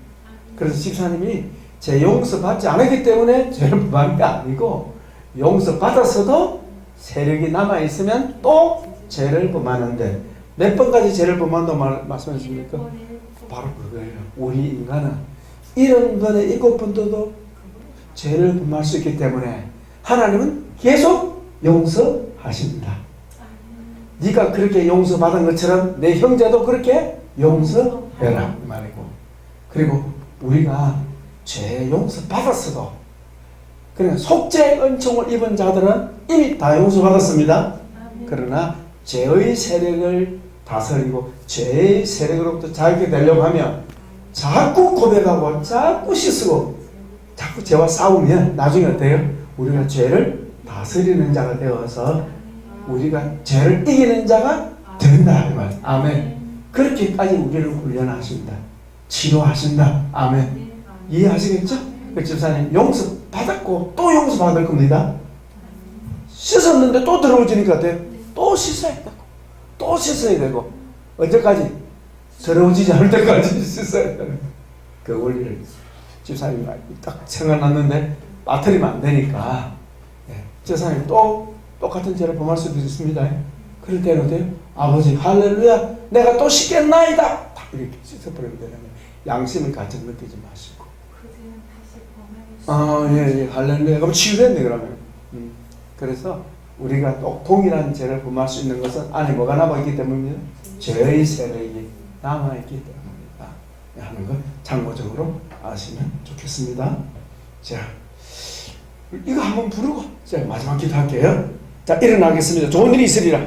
그래서 집사님이 죄 용서받지 않았기 때문에 죄를 범한 게 아니고 용서받았어도 세력이 남아있으면 또 죄를 범하는데 몇 번까지 죄를 범한다고 말씀하셨습니까? 바로 그거예요. 우리 인간은 70번에 7번도 죄를 범할 수 있기 때문에 하나님은 계속 용서하십니다. 네가 그렇게 용서받은 것처럼 내 형제도 그렇게 용서해라 이 말이고 그리고 우리가 죄 용서받았어도 그냥 속죄의 은총을 입은 자들은 이미 다 용서받았습니다. 그러나 죄의 세력을 다스리고 죄의 세력으로부터 자유케 되려고 하면 자꾸 고백하고 자꾸 씻고 자꾸 죄와 싸우면 나중에 어때요? 우리가 죄를 다스리는 자가 되어서 우리가 죄를 이기는 자가 된다 이 말. 아멘. 그렇게까지 우리를 훈련하신다. 치료하신다. 아멘. 이해하시겠죠? 그 집사님 용서 받았고 또 용서 받을 겁니다. 씻었는데 또 더러워지니까 돼요. 또 씻어야 되고 또 씻어야 되고 언제까지? 더러워지지 않을 때까지 씻어야 되는 그 원리를 집사님이 딱 생각났는데 빠뜨리면 안 되니까 집사님이 또 똑같은 죄를 범할 수도 있습니다. 그럴 때는 어때요? 아버지 할렐루야 내가 또 씻겠나이다 딱 이렇게 씻어버리면 되는 거예요. 양심을 가정 느끼지 마시고 예, 할렐루야 그럼 치유됐네 그러면 그래서 우리가 또 동일한 죄를 범할 수 있는 것은 안에 뭐가 남아있기 때문입니다. 죄의 세력이 남아있기 때문이다 하는 걸 참고적으로 아시면 좋겠습니다. 자, 이거 한번 부르고 자 마지막 기도할게요. 자, 일어나겠습니다. 좋은 일이 있으리라.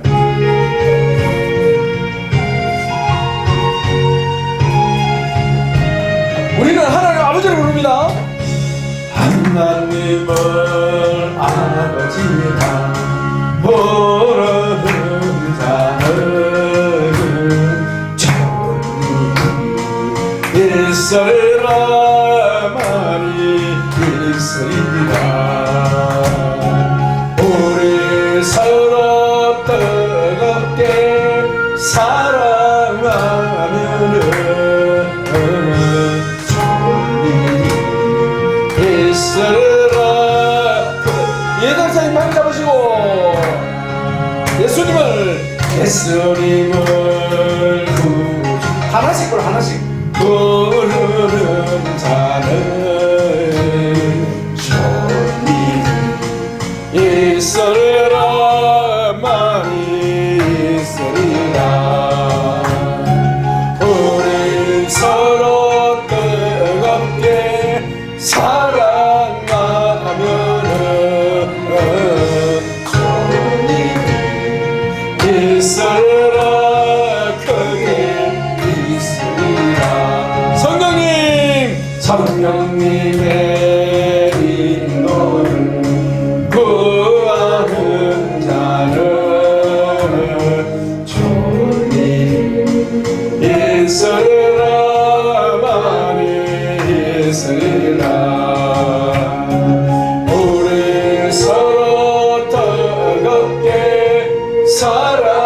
우리는 하나님 아버지를 부릅니다. 하나님을 아버지라 모르는 자는 천리 있으리라만이 있으리라. 우리 서로 뜨겁게 사랑하면은 있으리라. 예당사님 말 잡으시고 예수님을 하나씩 불러 하나씩 부르는 자는 존이 있으리라 많이 있으리라. 우리 서로 뜨겁게 사랑하면은 존이 있으리라 크게 있으리라. 성령님 함께 사랑하면은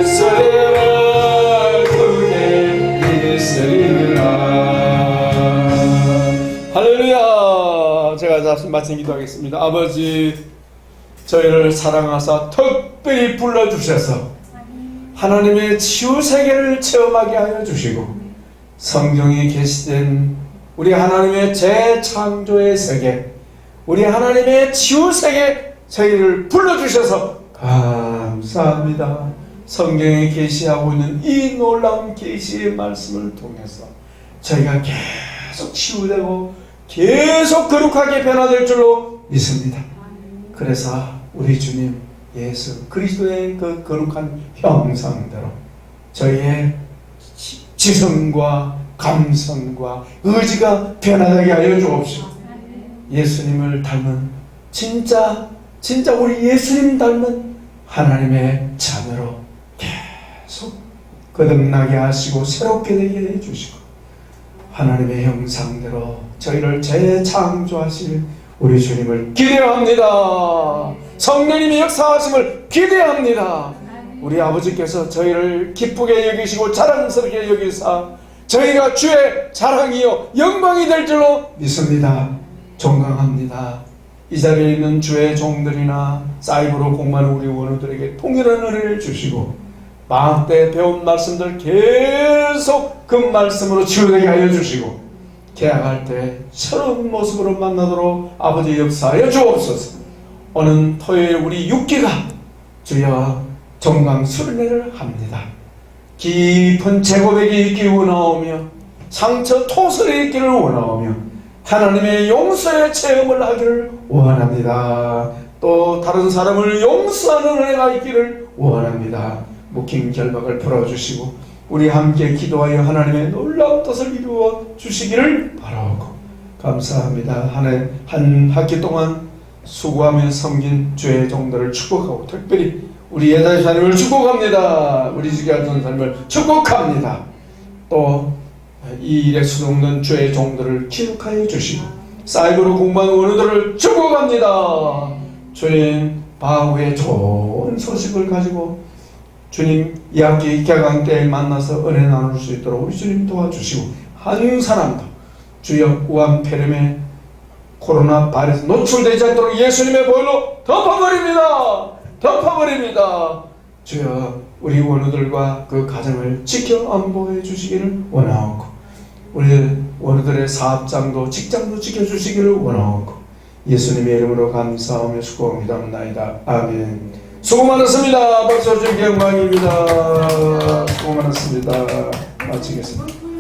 있으리라 그게 있으리라. 할렐루야. 제가 다시 말씀 기도하겠습니다. 아버지, 저희를 사랑하사 특별히 불러주셔서 하나님의 치유세계를 체험하게 하여 주시고 성경에 게시된 우리 하나님의 재창조의 세계, 우리 하나님의 치유세계 저희를 불러주셔서 감사합니다. 성경에 계시하고 있는 이 놀라운 계시의 말씀을 통해서 저희가 계속 치유되고 계속 거룩하게 변화될 줄로 믿습니다. 그래서 우리 주님 예수 그리스도의 그 거룩한 형상대로 저희의 지성과 감성과 의지가 변화되게 하여 주옵시고, 예수님을 닮은 진짜 우리 예수님 닮은 하나님의 자녀로 계속 거듭나게 하시고 새롭게 되게 해주시고 하나님의 형상대로 저희를 재창조하실 우리 주님을 기대합니다. 성령님이 역사하심을 기대합니다. 우리 아버지께서 저희를 기쁘게 여기시고 자랑스럽게 여기사 저희가 주의 자랑이요 영광이 될 줄로 믿습니다. 존경합니다. 이 자리에 있는 주의 종들이나 사이버로 공부하는 우리 원우들에게 통일한 은혜를 주시고 마음 때 배운 말씀들 계속 그 말씀으로 치유되게 하여 주시고 계약할 때 새로운 모습으로 만나도록 아버지 역사하여 주옵소서. 오늘 토요일 우리 6기가 주여 정강 순례를 합니다. 깊은 제고백이 있기를 원하오며 상처 토설이 있기를 원하오며 하나님의 용서의 체험을 하기를 원합니다. 또 다른 사람을 용서하는 은혜가 있기를 원합니다. 묵힌 결박을 풀어주시고 우리 함께 기도하여 하나님의 놀라운 뜻을 이루어 주시기를 바라고 감사합니다. 한 학기 동안 수고하며 섬긴 주의 종들을 축복하고 특별히 우리 예다의 삶을 축복합니다. 우리 집에 하던 삶을 축복합니다. 또 이 일에 수놓는 주의 종들을 기록하여 주시고 사이버로 공부하는 원우들을 축복합니다. 주님 바후의 좋은 소식을 가지고 주님 이 학기 개강 때 만나서 은혜 나눌 수 있도록 우리 주님 도와주시고 한 사람도 주여 우한 폐렴에 코로나 바이러스 노출되지 않도록 예수님의 보혈로 덮어버립니다. 주여 우리 원우들과 그 가정을 지켜 안보해 주시기를 원하옵고 우리 원우들의 사업장도 직장도 지켜주시기를 원하옵고 예수님의 이름으로 감사하며 축복합니다. 아멘. 수고 많았습니다. 박수 주님께 영광입니다. 수고 많았습니다. 마치겠습니다.